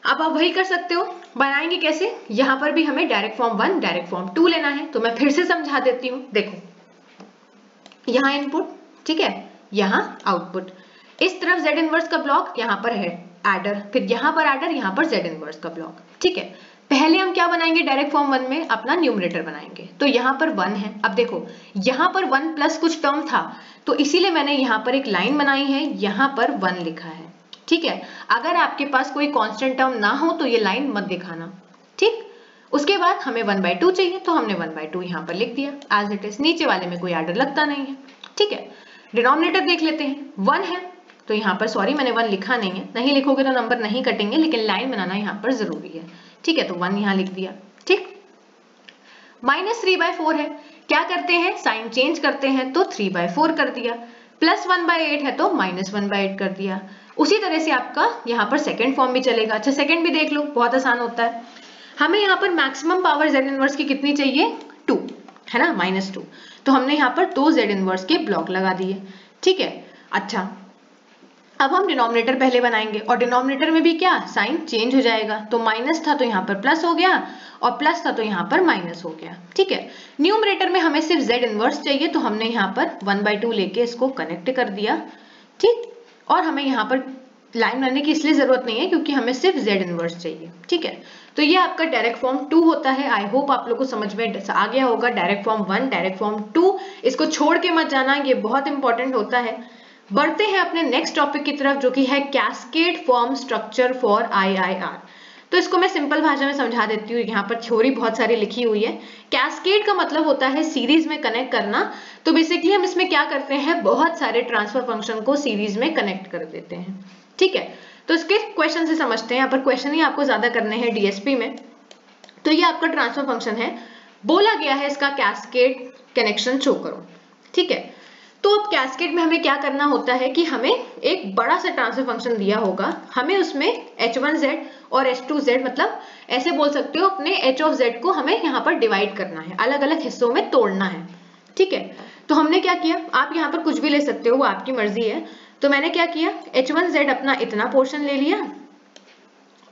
अब आप वही कर सकते हो, बनाएंगे कैसे, यहाँ पर भी हमें डायरेक्ट फॉर्म 1 डायरेक्ट फॉर्म 2 लेना है। तो मैं फिर से समझा देती हूँ। देखो यहाँ इनपुट, ठीक है, यहाँ आउटपुट, इस तरफ z इनवर्स का ब्लॉक, यहाँ पर है एडर, फिर यहाँ पर एडर, यहाँ पर z इनवर्स का ब्लॉक। ठीक है, पहले हम क्या बनाएंगे डायरेक्ट फॉर्म 1 में, अपना न्यूमरेटर बनाएंगे। तो यहाँ पर 1 है। अब देखो यहाँ पर 1 प्लस कुछ टर्म था, तो इसीलिए मैंने यहाँ पर एक लाइन बनाई है, यहाँ पर 1 लिखा है। ठीक है, अगर आपके पास कोई कांस्टेंट टर्म ना हो तो ये लाइन मत दिखाना। ठीक, उसके बाद हमें 1/2 चाहिए, तो हमने 1/2 यहाँ पर लिख दिया एज इट इज। नीचे वाले में कोई आर्डर लगता नहीं है। ठीक है, डिनोमिनेटर देख लेते हैं। 1 है तो यहाँ पर सॉरी मैंने 1 लिखा नहीं है, नहीं लिखोगे तो नंबर नहीं कटेंगे, लेकिन लाइन बनाना यहाँ पर जरूरी है। ठीक है, तो 1 यहाँ लिख दिया। ठीक, -3/4 है, क्या करते हैं साइन चेंज करते हैं, तो 3/4 कर दिया। +1/8 है तो -1/8 कर दिया। उसी तरह से आपका यहाँ पर सेकंड फॉर्म भी चलेगा। अच्छा सेकंड भी देख लो, बहुत आसान होता है। हमें यहाँ पर मैक्सिमम पावर z इनवर्स की कितनी चाहिए, 2 है ना, -2। तो हमने यहाँ पर 2 z इनवर्स के ब्लॉक लगा दिए। ठीक है, अच्छा अब हम डिनोमिनेटर पहले बनाएंगे, और डिनोमिनेटर में भी क्या साइन चेंज हो जाएगा। तो माइनस था तो यहाँ पर प्लस हो गया, और प्लस था तो यहाँ पर माइनस हो गया। ठीक है, न्यूमरेटर में हमें सिर्फ z इनवर्स चाहिए, तो हमने यहाँ पर 1/2 लेके इसको कनेक्ट कर दिया। ठीक, और हमें यहाँ पर लाइन बनाने की इसलिए जरूरत नहीं है क्योंकि हमें सिर्फ z इनवर्स चाहिए। ठीक है, तो ये आपका डायरेक्ट फॉर्म 2 होता है। आई होप आप लोग को समझ में आ गया होगा। डायरेक्ट फॉर्म 1, डायरेक्ट फॉर्म 2, इसको छोड़ के मत जाना, ये बहुत इंपॉर्टेंट होता है। बढ़ते हैं अपने नेक्स्ट टॉपिक की तरफ, जो कि है cascade form structure for IIR। तो इसको मैं सिंपल भाषा में समझा देती हूँ, यहाँ पर थ्योरी बहुत सारी लिखी हुई है। कैस्केड का मतलब होता है सीरीज में कनेक्ट करना। तो बेसिकली हम इसमें क्या करते हैं, बहुत सारे ट्रांसफर फंक्शन को सीरीज में कनेक्ट कर देते हैं। ठीक है, तो इसके क्वेश्चन से समझते हैं। यहाँ पर क्वेश्चन ही आपको ज्यादा करने हैं डीएसपी में। तो ये आपका ट्रांसफर फंक्शन है, बोला गया है इसका कैस्केड कनेक्शन शो करो। ठीक है, तो अब कैस्केड में हमें क्या करना होता है कि हमें एक बड़ा सा ट्रांसफर फंक्शन दिया होगा, हमें उसमें h1z और h2z, मतलब ऐसे बोल सकते हो अपने h of z को हमें यहाँ पर डिवाइड करना है, अलग अलग हिस्सों में तोड़ना है। ठीक है, तो हमने क्या किया, आप यहाँ पर कुछ भी ले सकते हो, वो आपकी मर्जी है। तो मैंने क्या किया, h1z अपना इतना पोर्शन ले लिया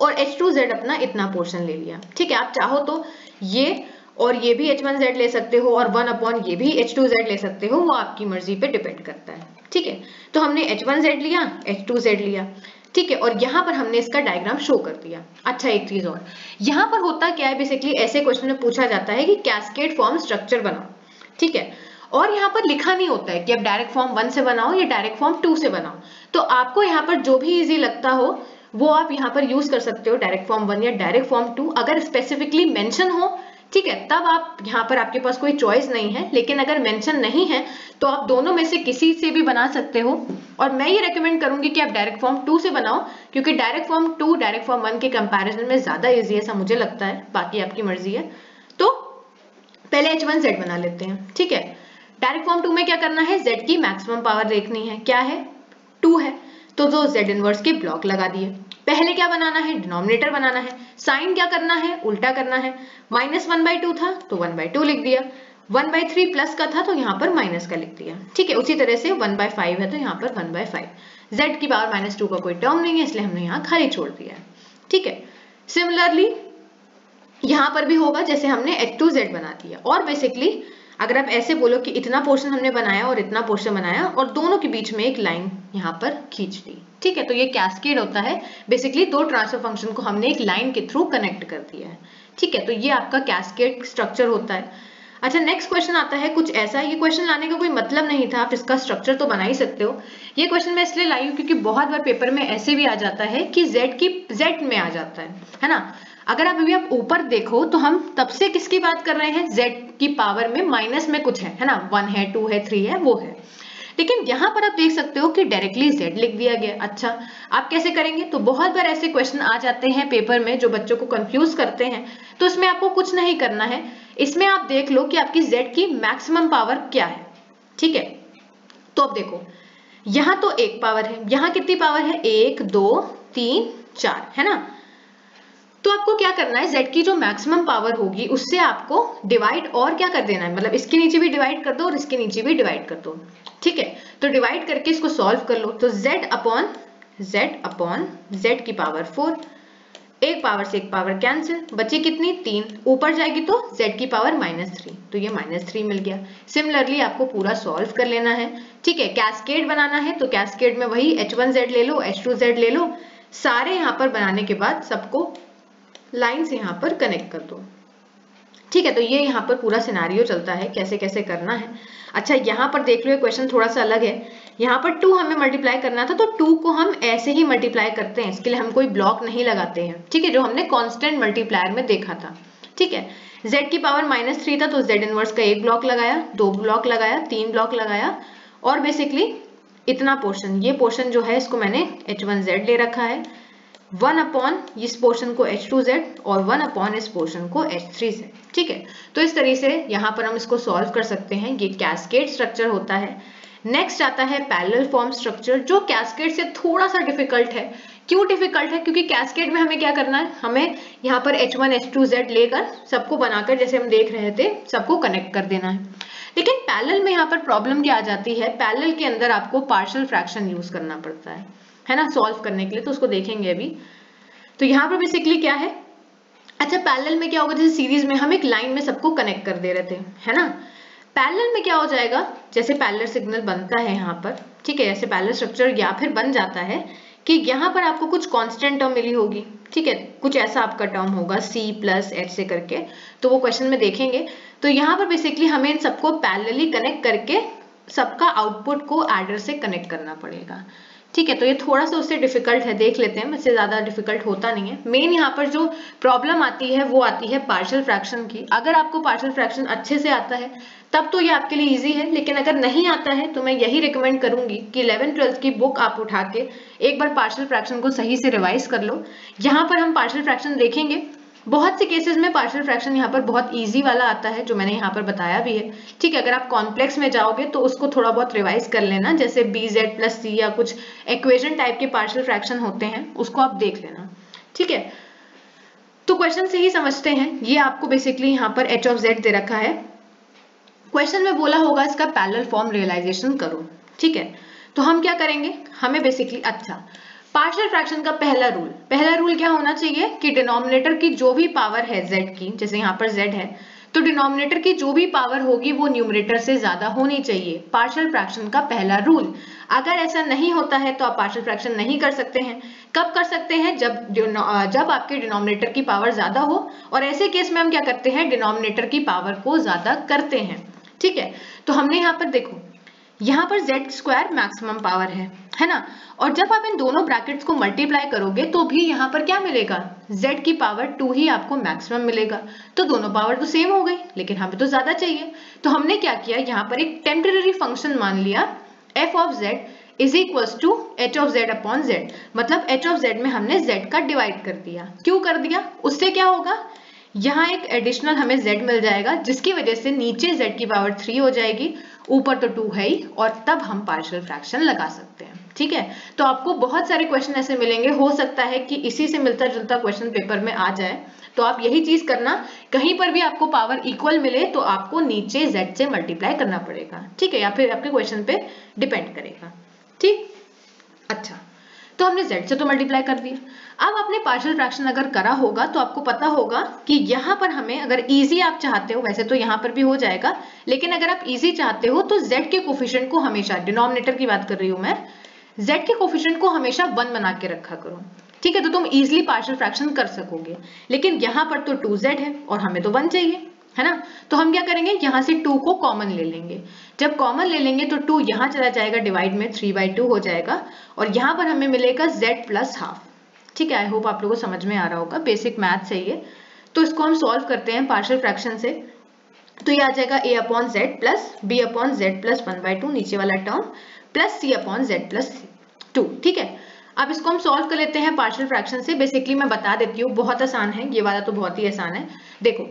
और h2z अपना इतना पोर्शन ले लिया। ठीक है, आप चाहो तो ये और ये भी h1z ले सकते हो, और 1/, ये भी h2z ले सकते हो, वो आपकी मर्जी पे डिपेंड करता है। ठीक है, तो हमने h1z लिया, h2z लिया। ठीक है, और यहाँ पर हमने इसका डायग्राम शो कर दिया। अच्छा एक चीज और, यहाँ पर होता क्या है, बेसिकली ऐसे क्वेश्चन में पूछा जाता है कि कैस्केड फॉर्म स्ट्रक्चर बनाओ। ठीक है, और यहाँ पर लिखा नहीं होता है कि अब डायरेक्ट फॉर्म 1 से बनाओ या डायरेक्ट फॉर्म 2 से बनाओ। तो आपको यहाँ पर जो भी इजी लगता हो वो आप यहाँ पर यूज कर सकते हो, डायरेक्ट फॉर्म 1 या डायरेक्ट फॉर्म 2, अगर स्पेसिफिकली मेंशन हो। ठीक है, तब आप यहाँ पर आपके पास कोई चॉइस नहीं है, लेकिन अगर मेंशन नहीं है तो आप दोनों में से किसी से भी बना सकते हो। और मैं ये रेकमेंड करूंगी कि आप डायरेक्ट फॉर्म 2 से बनाओ, क्योंकि डायरेक्ट फॉर्म 2 डायरेक्ट फॉर्म 1 के कंपैरिजन में ज्यादा इजी है, ऐसा मुझे लगता है, बाकी आपकी मर्जी है। तो पहले h1z बना लेते हैं। ठीक है, डायरेक्ट फॉर्म 2 में क्या करना है, z की मैक्सिमम पावर देखनी है, क्या है 2 है, तो दो z इनवर्स के ब्लॉक लगा दिए। पहले क्या बनाना है, डिनोमिनेटर बनाना है। साइन क्या करना है, उल्टा करना है। -1/2 था तो 1/2 लिख दिया, 1/3 प्लस का था तो यहाँ पर माइनस का लिख दिया। ठीक है, उसी तरह से 1/5 है तो यहाँ पर 1/5। z की पावर -2 का कोई टर्म नहीं है, इसलिए हमने यहाँ खाली छोड़ दिया है। ठीक है, सिमिलरली यहाँ पर भी होगा, जैसे हमने h2z बना दिया। और बेसिकली अगर आप ऐसे बोलो कि इतना पोर्शन हमने बनाया और इतना पोर्शन बनाया, और दोनों के बीच में एक लाइन यहाँ पर खींच दी। ठीक है, तो ये कैस्केड होता है। बेसिकली दो ट्रांसफर फंक्शन को हमने एक लाइन के थ्रू कनेक्ट कर दिया है। ठीक है, तो ये आपका कैस्केड स्ट्रक्चर होता है। अच्छा नेक्स्ट क्वेश्चन आता है कुछ ऐसा, ये क्वेश्चन लाने का कोई मतलब नहीं था, आप इसका स्ट्रक्चर तो बना ही सकते हो। ये क्वेश्चन मैं इसलिए लाई हूँ क्योंकि बहुत बार पेपर में ऐसे भी आ जाता है कि z में आ जाता है ना। अगर आप अभी आप ऊपर देखो तो हम तब से किसकी बात कर रहे हैं, z की पावर में माइनस में कुछ है ना, 1 है 2 है 3 है वो है। लेकिन यहाँ पर आप देख सकते हो कि डायरेक्टली z लिख दिया गया। अच्छा आप कैसे करेंगे, तो बहुत बार ऐसे क्वेश्चन आ जाते हैं पेपर में जो बच्चों को कंफ्यूज करते हैं। तो इसमें आपको कुछ नहीं करना है, इसमें आप देख लो कि आपकी z की मैक्सिमम पावर क्या है। ठीक है, तो अब देखो यहाँ तो एक पावर है, यहाँ कितनी पावर है, 1 2 3 4 है ना। तो आपको क्या करना है, z की जो मैक्सिमम पावर होगी उससे आपको डिवाइड और क्या कर देना है, मतलब इसके नीचे भी डिवाइड कर दो और इसके नीचे भी डिवाइड कर दो। ठीक है, तो डिवाइड करके इसको सॉल्व कर लो। तो z अपॉन z की पावर 4, एक पावर से एक पावर कैंसिल, बची कितनी 3, ऊपर जाएगी तो z की पावर -3, तो ये -3 मिल गया। सिमिलरली आपको पूरा सॉल्व कर लेना है। ठीक है, कैस्केड बनाना है तो कैस्केड में वही h1z ले लो, h2z ले लो, सारे यहाँ पर बनाने के बाद सबको लाइन से यहाँ पर कनेक्ट कर दो। ठीक है, तो ये यहाँ पर पूरा सिनारियो चलता है, कैसे कैसे करना है। अच्छा, यहाँ पर देख लो क्वेश्चन थोड़ा सा अलग है। यहाँ पर 2 हमें मल्टीप्लाई करना था, तो 2 को हम ऐसे ही मल्टीप्लाई करते हैं, इसके लिए हम कोई ब्लॉक नहीं लगाते हैं। ठीक है, जो हमने कांस्टेंट मल्टीप्लायर में देखा था। ठीक है, z की पावर -3 था तो z इनवर्स का 1 ब्लॉक लगाया, 2 ब्लॉक लगाया, 3 ब्लॉक लगाया, और बेसिकली इतना पोर्शन, ये पोर्शन जो है इसको मैंने h1z ले रखा है, 1 अपॉन इस पोर्शन को h2z और 1 अपॉन इस पोर्शन को h3z। ठीक है, तो इस तरीके से यहाँ पर हम इसको सॉल्व कर सकते हैं। ये कैस्केड स्ट्रक्चर होता है। नेक्स्ट आता है पैरेलल फॉर्म स्ट्रक्चर, जो कैस्केड से थोड़ा सा डिफिकल्ट है। क्यों डिफिकल्ट है? क्योंकि कैस्केड में हमें क्या करना है, हमें यहाँ पर h1 h2z लेकर सबको बनाकर, जैसे हम देख रहे थे, सबको कनेक्ट कर देना है। लेकिन पैरेलल में यहाँ पर प्रॉब्लम क्या आ जाती है, पैरेलल के अंदर आपको पार्शियल फ्रैक्शन यूज करना पड़ता है ना, सॉल्व करने के लिए। तो उसको देखेंगे अभी। तो यहाँ पर बेसिकली क्या है, अच्छा पैरेलल में क्या होगा, जैसे सीरीज में हम एक लाइन में सबको कनेक्ट कर दे रहे थे, है ना। पैरेलल में क्या हो जाएगा, जैसे पैरेलल सिग्नल बनता है यहाँ पर, ठीक है, ऐसे पैरेलल स्ट्रक्चर या फिर बन जाता है कि यहाँ पर आपको कुछ कांस्टेंट टर्म मिली होगी। ठीक है, कुछ ऐसा आपका टर्म होगा c + h से करके, तो वो क्वेश्चन में देखेंगे। तो यहाँ पर बेसिकली हमें इन सबको पैरेलली कनेक्ट करके सबका आउटपुट को एडर से कनेक्ट करना पड़ेगा। ठीक है, तो ये थोड़ा सा उससे डिफिकल्ट है, देख लेते हैं, इससे ज्यादा डिफिकल्ट होता नहीं है। मेन यहाँ पर जो प्रॉब्लम आती है वो आती है पार्शियल फ्रैक्शन की। अगर आपको पार्शियल फ्रैक्शन अच्छे से आता है तब तो ये आपके लिए इजी है, लेकिन अगर नहीं आता है तो मैं यही रिकमेंड करूंगी कि 11th-12th की बुक आप उठा के एक बार पार्शियल फ्रैक्शन को सही से रिवाइज कर लो। यहाँ पर हम पार्शियल फ्रैक्शन देखेंगे, बहुत से केसेस में पार्शियल फ्रैक्शन यहाँ पर बहुत इजी वाला आता है, जो मैंने यहाँ पर बताया भी है। ठीक है, अगर आप कॉम्प्लेक्स में जाओगे तो उसको थोड़ा बहुत रिवाइज कर लेना, जैसे bz + c या कुछ इक्वेशन टाइप के पार्शियल फ्रैक्शन होते हैं, उसको आप देख लेना। ठीक है, तो क्वेश्चन से ही समझते हैं। ये आपको बेसिकली यहाँ पर h(z) दे रखा है। क्वेश्चन में बोला होगा इसका पैरेलल फॉर्म रियलाइजेशन करो। ठीक है, तो हम क्या करेंगे, हमें बेसिकली, अच्छा, पार्शियल फ्रैक्शन का पहला रूल क्या होना चाहिए कि डिनोमिनेटर की जो भी पावर है z की, जैसे यहाँ पर z है, तो डिनोमिनेटर की जो भी पावर होगी वो न्यूमरेटर से ज्यादा होनी चाहिए। पार्शियल फ्रैक्शन का पहला रूल। अगर ऐसा नहीं होता है तो आप पार्शियल फ्रैक्शन नहीं कर सकते हैं। कब कर सकते हैं, जब आपके डिनोमिनेटर की पावर ज्यादा हो, और ऐसे केस में हम क्या करते हैं, डिनोमिनेटर की पावर को ज्यादा करते हैं। ठीक है, तो हमने यहाँ पर देखो, यहाँ पर z² मैक्सिमम पावर है ना, और जब आप इन दोनों ब्रैकेट्स को मल्टीप्लाई करोगे तो भी यहाँ पर क्या मिलेगा, z की पावर 2 ही आपको मैक्सिमम मिलेगा। तो दोनों पावर तो सेम हो गई, लेकिन हमें तो ज्यादा चाहिए। तो हमने क्या किया, यहाँ पर एक टेम्परेरी फंक्शन मान लिया, f(z) = h(z)/z), मतलब h(z) में हमने z का डिवाइड कर दिया। क्यों कर दिया, उससे क्या होगा, यहाँ एक एडिशनल हमें z मिल जाएगा, जिसकी वजह से नीचे z की पावर 3 हो जाएगी, ऊपर तो 2 है ही, और तब हम पार्शियल फ्रैक्शन लगा सकते हैं। ठीक है, तो आपको बहुत सारे क्वेश्चन ऐसे मिलेंगे, हो सकता है कि इसी से मिलता जुलता क्वेश्चन पेपर में आ जाए। तो आप यही चीज करना, कहीं पर भी आपको पावर इक्वल मिले तो आपको नीचे z से मल्टीप्लाई करना पड़ेगा। ठीक है, या फिर आपके क्वेश्चन पे डिपेंड करेगा। ठीक, अच्छा, तो हमने z से तो मल्टीप्लाई कर दिया। अब आपने पार्शियल फ्रैक्शन अगर करा होगा तो आपको पता होगा कि यहाँ पर हमें, अगर इजी आप चाहते हो, वैसे तो यहाँ पर भी हो जाएगा, लेकिन अगर आप इजी चाहते हो तो z के कोफिशिएंट को हमेशा, डिनोमिनेटर की बात कर रही हूँ मैं, z के कोफिशिएंट को हमेशा 1 बना के रखा करो। ठीक है, तो तुम इजिली पार्शियल फ्रैक्शन कर सकोगे। लेकिन यहाँ पर तो 2z है और हमें तो 1 चाहिए, है ना। तो हम क्या करेंगे, यहाँ से 2 को कॉमन ले लेंगे। जब कॉमन ले लेंगे तो 2 यहाँ चला जाएगा, डिवाइड में 3/2 हो जाएगा, और यहाँ पर हमें मिलेगा z + ½ ठीक है, आई होप आप लोगों को समझ में आ रहा होगा, बेसिक मैथ से ये। तो इसको हम सॉल्व करते हैं पार्शियल फ्रैक्शन से। तो ये आ जाएगा a/z + b/z + 1/2 नीचे वाला टर्म, प्लस c/z + 2। ठीक है, अब इसको हम सॉल्व कर लेते हैं पार्शियल फ्रैक्शन से। बेसिकली मैं बता देती हूँ, बहुत आसान है ये वाला, तो बहुत ही आसान है। देखो,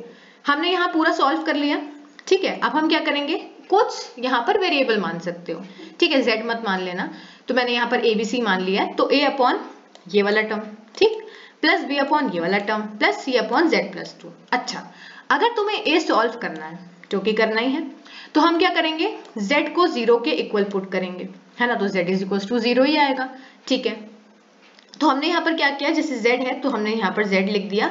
हमने यहाँ पूरा सॉल्व कर लिया। ठीक है, अब हम क्या करेंगे, कुछ यहाँ पर वेरिएबल मान सकते हो। ठीक है, z मत मान लेना। तो मैंने यहाँ पर abc मान लिया है, तो a/ ये वाला टर्म, ठीक, प्लस b/ ये वाला टर्म, प्लस c/z + 2। अच्छा, अगर तुम्हें a सॉल्व करना है, जो कि करना ही है, तो हम क्या करेंगे, z को 0 के इक्वल पुट करेंगे, है ना। तो z = 0 ही आएगा। ठीक है, तो हमने यहाँ पर क्या किया, जैसे z है तो हमने यहाँ पर z लिख दिया,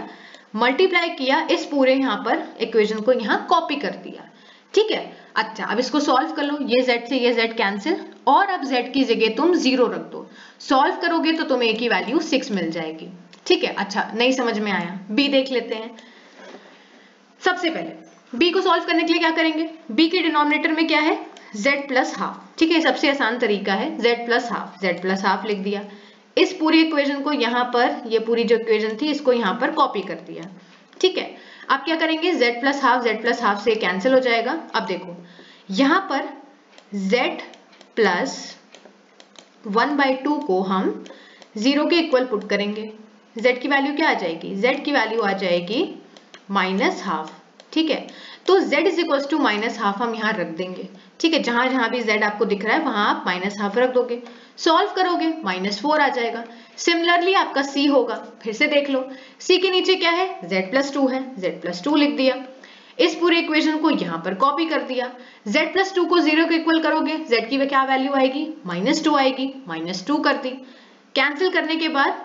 मल्टीप्लाई किया, इस पूरे यहाँ पर इक्वेशन को यहाँ कॉपी कर दिया। ठीक है, अच्छा, अब इसको सॉल्व कर लो, ये z से ये z कैंसिल, और अब z की जगह तुम 0 रख दो। सॉल्व करोगे तो तुम्हें a की वैल्यू 6 मिल जाएगी। ठीक है, अच्छा नहीं समझ में आया, बी देख लेते हैं। सबसे पहले बी को सॉल्व करने के लिए क्या करेंगे, बी के डिनोमिनेटर में क्या है, z प्लस हाफ, ठीक है, सबसे आसान तरीका है z plus half, z plus half लिख दिया। इस पूरी इक्वेशन को यहाँ पर, ये पूरी जो इक्वेशन थी इसको यहाँ पर कॉपी कर दिया, ठीक है। अब क्या करेंगे, z प्लस हाफ से कैंसिल हो जाएगा। अब देखो यहाँ पर z प्लस 1/2 को हम 0 के इक्वल पुट करेंगे, z की वैल्यू क्या आ जाएगी, z की वैल्यू आ जाएगी माइनस हाफ, ठीक है। तो z is equal to minus half हम यहाँ रख देंगे, ठीक है, जहां जहां भी z आपको दिख रहा है वहां आप माइनस हाफ रख दोगे, सॉल्व करोगे -4 आ जाएगा। सिमिलरली आपका c होगा, फिर से देख लो, c के नीचे क्या है, z प्लस 2 है, z प्लस 2 लिख दिया। इस पूरे इक्वेशन को यहाँ पर कॉपी कर दिया, z प्लस 2 को 0 के इक्वल करोगे, z की क्या वैल्यू आएगी, -2 आएगी, -2 कर दी। कैंसिल करने के बाद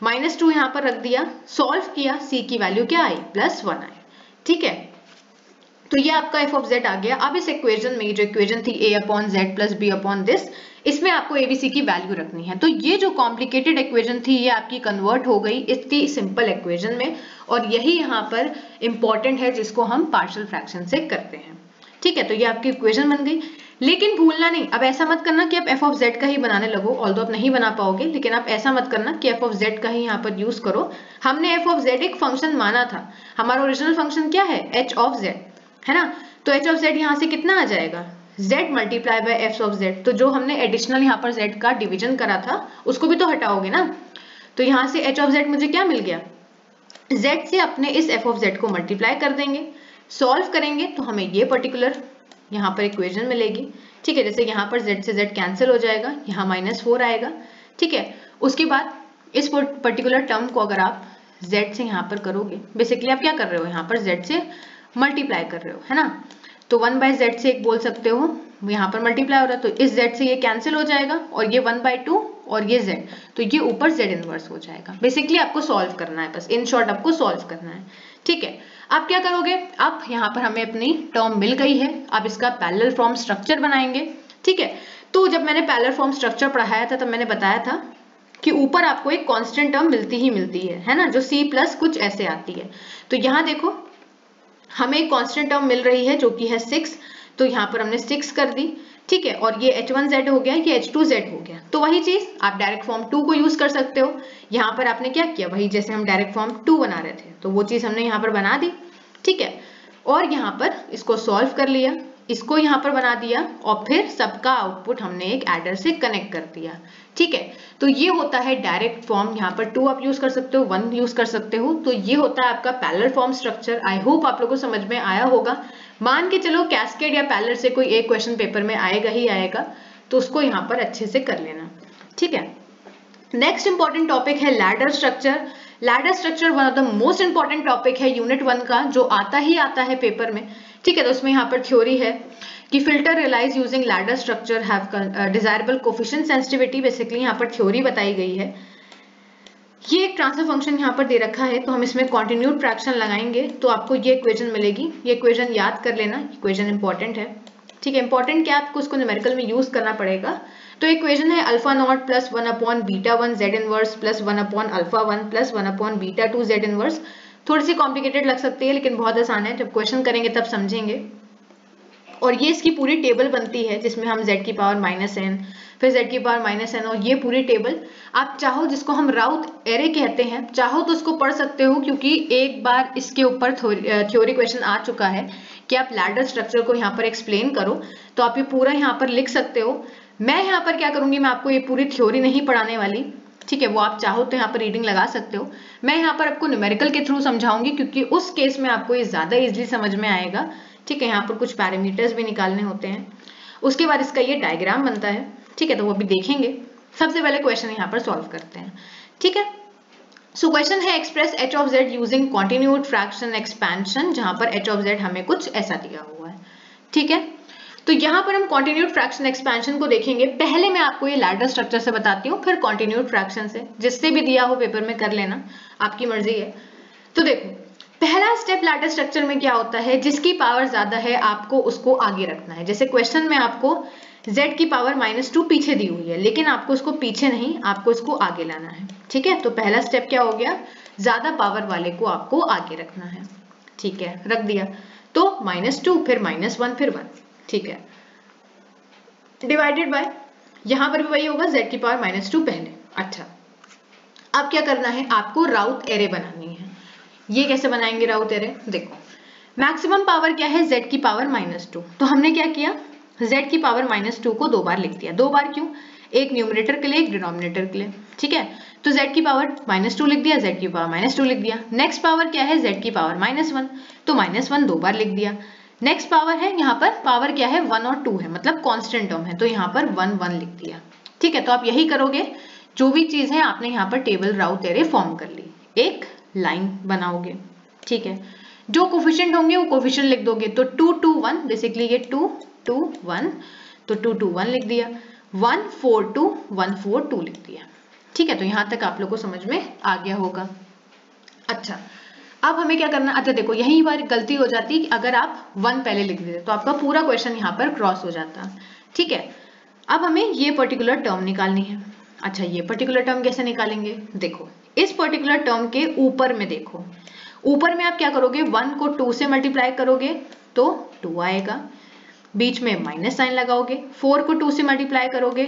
-2 यहाँ पर रख दिया, सॉल्व किया, c की वैल्यू क्या आई, +1 आई, ठीक है। तो ये आपका f ऑफ z आ गया। अब इस इक्वेशन में जो इक्वेशन थी a upon z plus b upon this, इसमें आपको abc की वैल्यू रखनी है। तो ये जो कॉम्प्लिकेटेड इक्वेशन थी ये आपकी कन्वर्ट हो गई इतनी सिंपल इक्वेशन में, और यही यहाँ पर इंपॉर्टेंट है जिसको हम पार्शियल फ्रैक्शन से करते हैं, ठीक है। तो ये आपकी इक्वेशन बन गई, लेकिन भूलना नहीं, अब ऐसा मत करना कि आप f ऑफ z का ही बनाने लगो, ऑल्दो आप नहीं बना पाओगे, लेकिन आप ऐसा मत करना कि f ऑफ z का ही यहाँ पर यूज करो। हमने f ऑफ z एक फंक्शन माना था, हमारा ओरिजिनल फंक्शन क्या है, h ऑफ z, है ना। तो h ऑफ z यहाँ से कितना आ जाएगा, z multiply by f of z। तो जो हमने एडिशनल यहाँ पर z का डिवीजन करा था उसको भी तो हटाओगे ना, तो यहाँ से h ऑफ z मुझे क्या मिल गया, z से अपने इस f ऑफ z को मल्टीप्लाई कर देंगे, सॉल्व करेंगे तो हमें ये पर्टिकुलर यहाँ पर इक्वेशन मिलेगी, ठीक है। जैसे यहाँ पर z से z कैंसिल हो जाएगा, यहाँ -4 आएगा, ठीक है। उसके बाद इस पर्टिकुलर टर्म को अगर आप z से यहाँ पर करोगे, बेसिकली आप क्या कर रहे हो, यहाँ पर z से मल्टीप्लाई कर रहे हो, है ना। तो 1/z से एक बोल सकते हो, यहाँ पर मल्टीप्लाई हो रहा है तो इस z से ये कैंसिल हो जाएगा, और ये 1/2 और ये z, तो ये ऊपर z इनवर्स हो जाएगा। बेसिकली आपको सॉल्व करना है, बस इन शॉर्ट आपको सॉल्व करना है, ठीक है। अब क्या करोगे, अब यहाँ पर हमें अपनी टर्म मिल गई है, अब इसका पैरेलल फॉर्म स्ट्रक्चर बनाएंगे, ठीक है। तो जब मैंने पैरेलल फॉर्म स्ट्रक्चर पढ़ाया था तब मैंने बताया था कि ऊपर आपको एक कांस्टेंट टर्म मिलती ही मिलती है ना, जो c प्लस कुछ ऐसे आती है। तो यहाँ देखो हमें एक कांस्टेंट टर्म मिल रही है जो कि है 6, तो यहाँ पर हमने 6 कर दी, ठीक है। और ये h1z हो गया, ये h2z हो गया। तो वही चीज आप डायरेक्ट फॉर्म 2 को यूज कर सकते हो। यहाँ पर आपने क्या किया, वही जैसे हम डायरेक्ट फॉर्म 2 बना रहे थे तो वो चीज हमने यहाँ पर बना दी, ठीक है। और यहाँ पर इसको सॉल्व कर लिया, इसको यहाँ पर बना दिया, और फिर सबका आउटपुट हमने एक एडर से कनेक्ट कर दिया, ठीक है। तो ये होता है डायरेक्ट फॉर्म, यहाँ पर 2 आप यूज कर सकते हो, 1 यूज कर सकते हो। तो ये होता है आपका parallel form structure. I hope आप लोगों को समझ में आया होगा। मान के चलो कैस्केड या पैरेलल से कोई एक क्वेश्चन पेपर में आएगा ही आएगा, तो उसको यहाँ पर अच्छे से कर लेना, ठीक है। नेक्स्ट इंपॉर्टेंट टॉपिक है ladder structure. Ladder structure one of the most important topic है यूनिट 1 का, जो आता ही आता है पेपर में, ठीक है। तो उसमें यहाँ पर थ्योरी है कि filter realise using ladder structure have desirable coefficient sensitivity, basically यहाँ पर थ्योरी बताई गई है। ये एक ट्रांसफर फंक्शन यहाँ पर दे रखा है, तो हम इसमें कॉन्टिन्यूड फ्रैक्शन लगाएंगे तो आपको ये इक्वेशन मिलेगी। ये इक्वेशन याद कर लेना, इक्वेशन इंपॉर्टेंट है, ठीक है। इंपॉर्टेंट क्या, आपको उसको न्यूमेरिकल में यूज करना पड़ेगा। तो इक्वेशन है alpha not plus 1/β1 z inverse plus 1/α1 plus 1/β2 z inverse. थोड़ी सी कॉम्प्लिकेटेड लग सकती है लेकिन बहुत आसान है, जब क्वेश्चन करेंगे तब समझेंगे। और ये इसकी पूरी टेबल बनती है जिसमें हम z की पावर -n, फिर z की पावर -n, और ये पूरी टेबल आप चाहो, जिसको हम राउथ एरे कहते हैं, चाहो तो उसको पढ़ सकते हो, क्योंकि एक बार इसके ऊपर थ्योरी क्वेश्चन आ चुका है कि आप लैडर स्ट्रक्चर को यहाँ पर एक्सप्लेन करो, तो आप ये पूरा यहाँ पर लिख सकते हो। मैं यहाँ पर क्या करूंगी, मैं आपको ये पूरी थ्योरी नहीं पढ़ाने वाली, ठीक है। वो आप चाहो तो यहाँ पर रीडिंग लगा सकते हो। मैं यहाँ पर आपको न्यूमेरिकल के थ्रू समझाऊंगी, क्योंकि उस केस में आपको ये ज्यादा इजीली समझ में आएगा, ठीक है। यहाँ पर कुछ पैरामीटर्स भी निकालने होते हैं, उसके बाद इसका ये डायग्राम बनता है, ठीक है। तो वो भी देखेंगे। सबसे पहले क्वेश्चन यहाँ पर सॉल्व करते हैं, ठीक है। सो क्वेश्चन है express h of z using continued fraction expansion, जहां पर h ऑफ z हमें कुछ ऐसा दिया हुआ है, ठीक है। तो यहाँ पर हम कॉन्टिन्यूड फ्रैक्शन एक्सपेंशन को देखेंगे। पहले मैं आपको ये लैडर स्ट्रक्चर से बताती हूँ, फिर कॉन्टिन्यूड फ्रैक्शन से, जिससे भी दिया हो पेपर में कर लेना, आपकी मर्जी है। तो देखो पहला स्टेप लैडर स्ट्रक्चर में क्या होता है, जिसकी पावर ज्यादा है आपको उसको आगे रखना है। जैसे क्वेश्चन में आपको z की पावर -2 पीछे दी हुई है, लेकिन आपको इसको पीछे नहीं, आपको इसको आगे लाना है। ठीक है, तो पहला स्टेप क्या हो गया, ज्यादा पावर वाले को आपको आगे रखना है। ठीक है, रख दिया, तो -2 फिर -1 फिर 1। ठीक है, डिवाइडेड बाय, यहां पर भी वही होगा, z की पावर -2 पहले। अच्छा, अब क्या करना है, आपको राउथ एरे बनानी है। ये कैसे बनाएंगे राउथ एरे, देखो मैक्सिमम पावर क्या है, z की पावर -2, तो हमने क्या किया, z की पावर -2 को 2 बार लिख दिया। 2 बार क्यों, एक न्यूमरेटर के लिए एक डिनोमिनेटर के लिए। ठीक है, तो z की पावर -2 लिख दिया, z की पावर -2 लिख दिया। नेक्स्ट पावर क्या है, z की पावर -1, तो -1 2 बार लिख दिया। नेक्स्ट पावर है, यहाँ पर पावर क्या है, 1 और 2 है, मतलब कांस्टेंट टर्म है, तो यहाँ पर 1 1 लिख दिया। ठीक है, तो आप यही करोगे, जो भी चीज है आपने यहाँ पर टेबल राउथ एरे फॉर्म कर ली, एक लाइन बनाओगे। ठीक है, जो कोफिशिएंट होंगे वो कोफिशिएंट लिख दोगे, तो 2 2 1, बेसिकली ये 2 2 1, तो 2 2 1 लिख दिया, 1 4 2 1 4 2 लिख दिया। ठीक है, तो यहां तक आप लोग को समझ में आ गया होगा। अच्छा, अब हमें क्या करना, अच्छा देखो यही बार गलती हो जाती कि अगर आप 1 पहले लिख देते तो आपका पूरा क्वेश्चन यहाँ पर क्रॉस हो जाता। ठीक है, अब हमें ये पर्टिकुलर टर्म निकालनी है। अच्छा, ये पर्टिकुलर टर्म कैसे निकालेंगे, देखो इस पर्टिकुलर टर्म के ऊपर में देखो, ऊपर में आप क्या करोगे, 1 को 2 से मल्टीप्लाई करोगे तो 2 आएगा, बीच में माइनस साइन लगाओगे, 4 को 2 से मल्टीप्लाई करोगे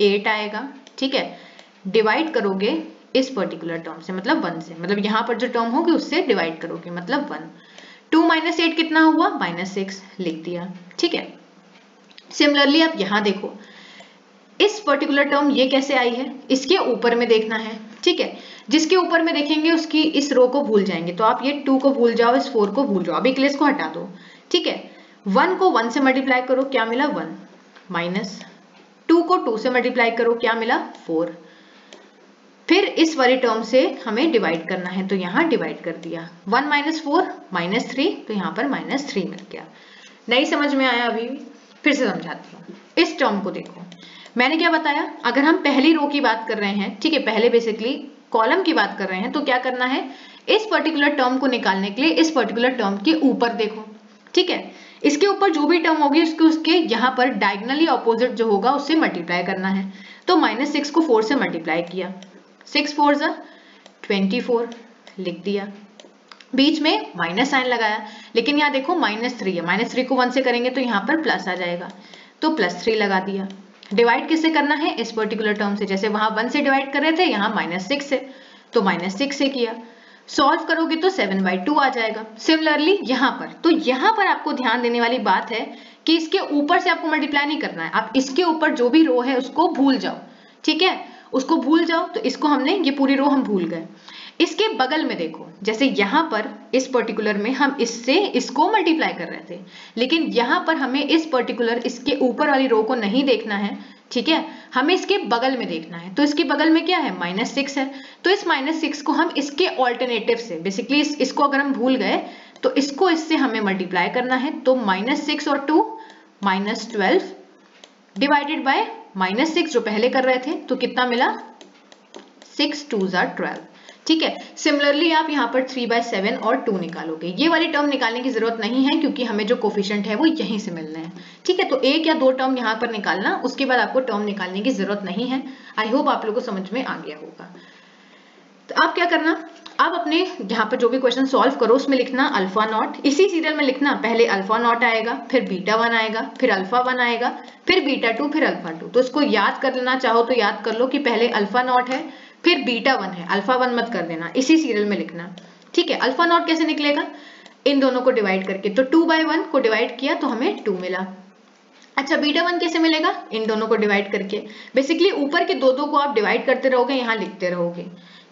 8 आएगा। ठीक है, डिवाइड करोगे इस पर्टिकुलर टर्म से, मतलब 1 से, मतलब यहाँ पर जो टर्म होगी उससे डिवाइड करोगे, मतलब 1। 2 - 8 कितना हुआ, -6 लिख दिया। ठीक है, सिमिलरली आप यहाँ देखो, इस पर्टिकुलर टर्म ये कैसे आई है, इसके ऊपर में देखना है। ठीक है, जिसके ऊपर में देखेंगे उसकी इस रो को भूल जाएंगे, तो आप ये 2 को भूल जाओ, इस 4 को भूल जाओ, अभी के लिए इसको हटा दो। ठीक है, 1 को 1 से मल्टीप्लाई करो, क्या मिला 1, माइनस 2 को 2 से मल्टीप्लाई करो, क्या मिला 4। फिर इस वाली टर्म से हमें डिवाइड करना है, तो यहाँ डिवाइड कर दिया, 1 - 4 -3, तो यहाँ पर -3 मिल गया। नहीं समझ में आया अभी भी, फिर से समझाती हूँ। इस टर्म को देखो, मैंने क्या बताया, अगर हम पहली रो की बात कर रहे हैं, ठीक है, पहले बेसिकली कॉलम की बात कर रहे हैं, तो क्या करना है, इस पर्टिकुलर टर्म को निकालने के लिए इस पर्टिकुलर टर्म के ऊपर देखो। ठीक है, इसके ऊपर जो भी टर्म होगी उसके यहाँ पर डायगोनली ऑपोजिट जो होगा उससे मल्टीप्लाई करना है, तो -6 को 4 से मल्टीप्लाई किया, 6 4 ज़ा 24 लिख दिया, बीच में माइनस साइन लगाया, लेकिन यहाँ देखो -3 है, -3 को 1 से करेंगे तो यहाँ पर प्लस आ जाएगा, तो +3 लगा दिया। डिवाइड किससे करना है, इस पर्टिकुलर टर्म से, जैसे वहां 1 से डिवाइड कर रहे थे, यहाँ -6 से, तो -6 से किया। सॉल्व करोगे तो 7/2 आ जाएगा। सिमिलरली यहाँ पर, तो यहाँ पर आपको ध्यान देने वाली बात है कि इसके ऊपर से आपको मल्टीप्लाई नहीं करना है, आप इसके ऊपर जो भी रो है उसको भूल जाओ। ठीक है, उसको भूल जाओ, तो इसको हमने, ये पूरी रो हम भूल गए। इसके बगल में देखो, जैसे यहाँ पर इस पर्टिकुलर में हम इससे इसको मल्टीप्लाई कर रहे थे, लेकिन यहाँ पर हमें इस पर्टिकुलर इसके ऊपर वाली रो को नहीं देखना है। ठीक है, हमें इसके बगल में देखना है, तो इसके बगल में क्या है, -6 है, तो इस -6 को हम इसके ऑल्टरनेटिव से, बेसिकली इसको अगर हम भूल गए तो इसको इससे हमें मल्टीप्लाई करना है, तो -6 और 2 -12 डिवाइडेड बाय -6 जो पहले कर रहे थे, तो कितना मिला, 6 2 ज़ा 12। ठीक है, सिमिलरली आप यहाँ पर 3/7 और 2 निकालोगे, ये वाली टर्म निकालने की जरूरत नहीं है क्योंकि हमें जो कोफिशिएंट है वो यहीं से मिलने हैं। ठीक है, तो एक या दो टर्म यहाँ पर निकालना, उसके बाद आपको टर्म निकालने की जरूरत नहीं है। आई होप आप लोगों को समझ में आ गया होगा। तो आप क्या करना, आप अपने यहाँ पर जो भी क्वेश्चन सॉल्व करो उसमें लिखना अल्फा नॉट, इसी सीरियल में लिखना, पहले अल्फा नॉट आएगा, फिर β1 आएगा, फिर अल्फा 1 आएगा, फिर β2, फिर अल्फा 2। तो इसको याद कर लेना चाहो तो याद कर लो कि पहले अल्फा नॉट है, फिर β1 है, अल्फा 1 मत कर देना, इसी सीरियल में लिखना। ठीक है, अल्फा नॉट कैसे निकलेगा, इन दोनों को डिवाइड करके, तो 2/1 को डिवाइड किया तो हमें 2 मिला। अच्छा, β1 कैसे मिलेगा, इन दोनों को डिवाइड करके, बेसिकली ऊपर के दो को आप डिवाइड करते रहोगे, यहाँ लिखते रहोगे।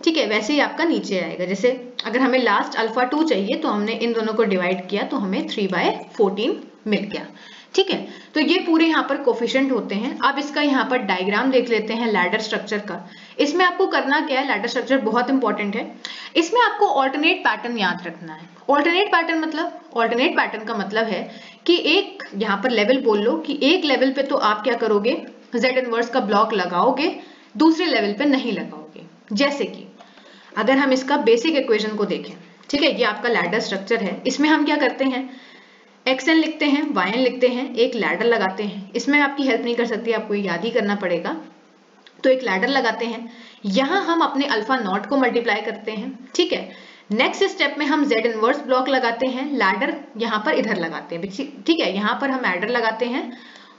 ठीक है, वैसे ही आपका नीचे आएगा, जैसे अगर हमें लास्ट अल्फा 2 चाहिए तो हमने इन दोनों को डिवाइड किया तो हमें 3/14 मिल गया। ठीक है, तो ये पूरे यहाँ पर कोफिशिएंट होते हैं। अब इसका यहाँ पर डायग्राम देख लेते हैं लैडर स्ट्रक्चर का। इसमें आपको करना क्या है, लैडर स्ट्रक्चर बहुत इंपॉर्टेंट है, इसमें आपको ऑल्टरनेट पैटर्न याद रखना है। ऑल्टरनेट पैटर्न मतलब, ऑल्टरनेट पैटर्न का मतलब है कि एक यहाँ पर लेवल बोल लो कि एक लेवल पे तो आप क्या करोगे, Z इनवर्स का ब्लॉक लगाओगे, दूसरे लेवल पे नहीं लगाओगे। जैसे कि अगर हम इसका बेसिक इक्वेशन को देखें, ठीक है, ये आपका लैडर स्ट्रक्चर है, इसमें हम क्या करते हैं, xn लिखते हैं, yn लिखते हैं, एक लैडर लगाते हैं। इसमें आपकी हेल्प नहीं कर सकती, आपको याद ही करना पड़ेगा। तो एक लैडर लगाते हैं, यहां हम अपने अल्फा नॉट को मल्टीप्लाई करते हैं, ठीक है। नेक्स्ट स्टेप में हम z इनवर्स ब्लॉक लगाते हैं, लैडर यहाँ पर इधर लगाते हैं, ठीक है। यहाँ पर हम एडर लगाते हैं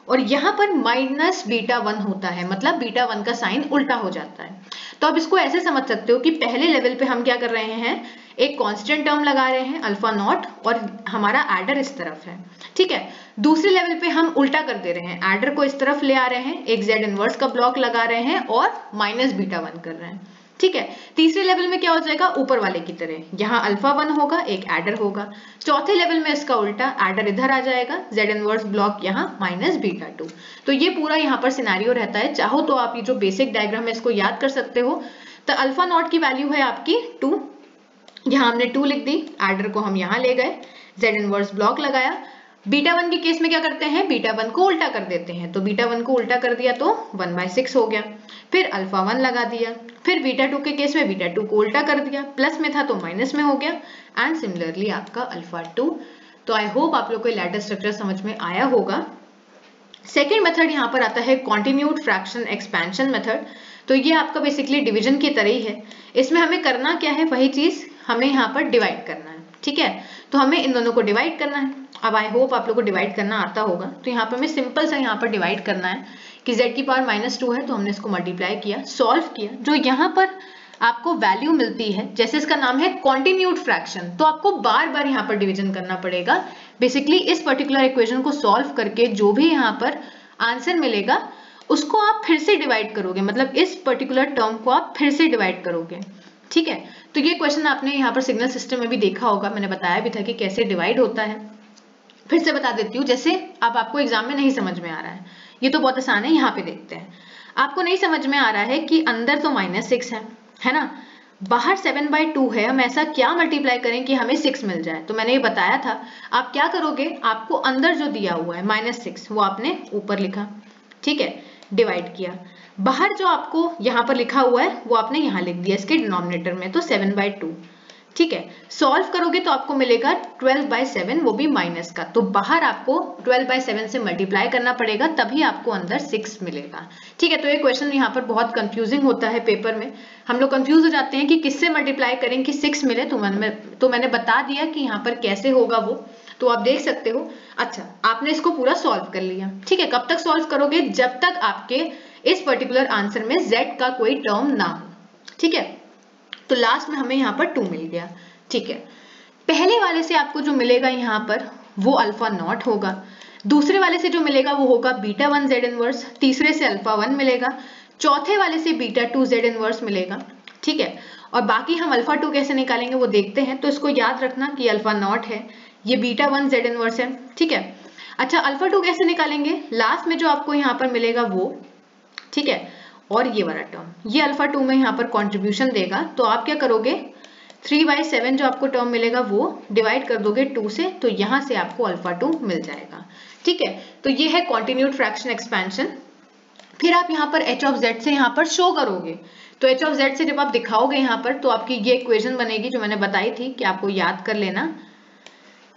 और यहाँ पर माइनस बीटा 1 होता है, मतलब बीटा 1 का साइन उल्टा हो जाता है। तो आप इसको ऐसे समझ सकते हो कि पहले लेवल पे हम क्या कर रहे हैं, एक कांस्टेंट टर्म लगा रहे हैं अल्फा नॉट और हमारा एडर इस तरफ है, ठीक है। दूसरे लेवल पे हम उल्टा कर दे रहे हैं, एडर को इस तरफ ले आ रहे हैं, एक z इनवर्स का ब्लॉक लगा रहे हैं और माइनस बीटा 1 कर रहे हैं, ठीक है। तीसरे लेवल में क्या हो जाएगा, ऊपर वाले की तरह, यहाँ अल्फा 1 होगा, एक एडर होगा। चौथे लेवल में इसका उल्टा, एडर इधर आ जाएगा, z इनवर्स ब्लॉक यहाँ माइनस बीटा 2। तो ये पूरा यहाँ पर सिनेरियो रहता है। चाहो तो आप ये जो बेसिक डायग्राम है इसको याद कर सकते हो। तो अल्फा नॉट की वैल्यू है आपकी 2, यहाँ हमने 2 लिख दी, एडर को हम यहाँ ले गए, z इनवर्स ब्लॉक लगाया। बीटा 1 के केस में क्या करते हैं, बीटा 1 को उल्टा कर देते हैं, तो बीटा 1 को उल्टा कर दिया तो 1/6 हो गया। फिर अल्फा 1 लगा दिया, फिर बीटा 2 के केस में बीटा 2 को उल्टा कर दिया, प्लस में था तो माइनस में हो गया, एंड सिमिलरली आपका अल्फा 2। तो आई होप आप लोग को लैडर स्ट्रक्चर समझ में आया होगा। सेकेंड मेथड यहाँ पर आता है कॉन्टिन्यूड फ्रैक्शन एक्सपेंशन मेथड। तो ये आपका बेसिकली डिवीजन की तरह ही है। इसमें हमें करना क्या है, वही चीज हमें यहाँ पर डिवाइड करना है, ठीक है। तो हमें इन दोनों को डिवाइड करना है। अब आई होप आप लोग को डिवाइड करना आता होगा। तो यहाँ पर हमें सिंपल सा यहाँ पर डिवाइड करना है कि z की पावर -2 है, तो हमने इसको मल्टीप्लाई किया, सॉल्व किया। जो यहाँ पर आपको वैल्यू मिलती है, जैसे इसका नाम है कॉन्टिन्यूड फ्रैक्शन, तो आपको बार बार यहाँ पर डिवीजन करना पड़ेगा। बेसिकली इस पर्टिकुलर इक्वेशन को सॉल्व करके जो भी यहाँ पर आंसर मिलेगा उसको आप फिर से डिवाइड करोगे, मतलब इस पर्टिकुलर टर्म को आप फिर से डिवाइड करोगे, ठीक है। तो ये क्वेश्चन आपने यहाँ पर सिग्नल सिस्टम में भी देखा होगा, मैंने बताया भी था कि कैसे डिवाइड होता है। फिर से बता देती हूँ, जैसे अब आपको एग्जाम में नहीं समझ में आ रहा है, ये तो बहुत आसान है, यहाँ पे देखते हैं। आपको नहीं समझ में आ रहा है कि अंदर तो -6 है ना, बाहर 7/2 है, हम ऐसा क्या मल्टीप्लाई करें कि हमें 6 मिल जाए। तो मैंने ये बताया था, आप क्या करोगे, आपको अंदर जो दिया हुआ है -6 वो आपने ऊपर लिखा, ठीक है, डिवाइड किया। बाहर जो आपको यहाँ पर लिखा हुआ है वो आपने यहाँ लिख दिया इसके डिनोमिनेटर में, तो 7/2, ठीक है। सॉल्व करोगे तो आपको मिलेगा 12/7, वो भी माइनस का। तो बाहर आपको 12/7 से मल्टीप्लाई करना पड़ेगा, तभी आपको अंदर 6 मिलेगा, ठीक है। तो ये क्वेश्चन यहाँ पर बहुत कंफ्यूजिंग होता है पेपर में, हम लोग कंफ्यूज हो जाते हैं कि किससे मल्टीप्लाई करें कि 6 मिले। तो मैंने बता दिया कि यहाँ पर कैसे होगा वो, तो आप देख सकते हो। अच्छा, आपने इसको पूरा सॉल्व कर लिया, ठीक है। कब तक सॉल्व करोगे, जब तक आपके इस पर्टिकुलर आंसर में z का कोई टर्म ना हो, ठीक है। तो लास्ट में हमें यहाँ पर 2 मिल गया, ठीक है। पहले वाले से आपको जो मिलेगा यहाँ पर वो अल्फा नॉट होगा, दूसरे वाले से जो मिलेगा वो होगा बीटा 1 z इनवर्स, तीसरे से अल्फा 1 मिलेगा, चौथे वाले से बीटा 2 z इनवर्स मिलेगा, ठीक है। और बाकी हम अल्फा 2 कैसे निकालेंगे वो देखते हैं। तो इसको याद रखना कि अल्फा नॉट है, ये बीटा 1 z इनवर्स है, ठीक है। अच्छा, अल्फा 2 कैसे निकालेंगे, लास्ट में जो आपको यहाँ पर मिलेगा वो, ठीक है। और ये वाला टर्म, ये अल्फा 2 में यहाँ पर कंट्रीब्यूशन देगा, तो आप क्या करोगे, 3/7 जो आपको टर्म मिलेगा वो डिवाइड कर दोगे 2 से, तो यहाँ से आपको अल्फा 2 मिल जाएगा, ठीक है। तो ये है कॉन्टिन्यूड फ्रैक्शन एक्सपेंशन। फिर आप यहाँ पर h ऑफ z से यहाँ पर शो करोगे, तो h ऑफ z से जब आप दिखाओगे यहाँ पर, तो आपकी ये इक्वेशन बनेगी जो मैंने बताई थी कि आपको याद कर लेना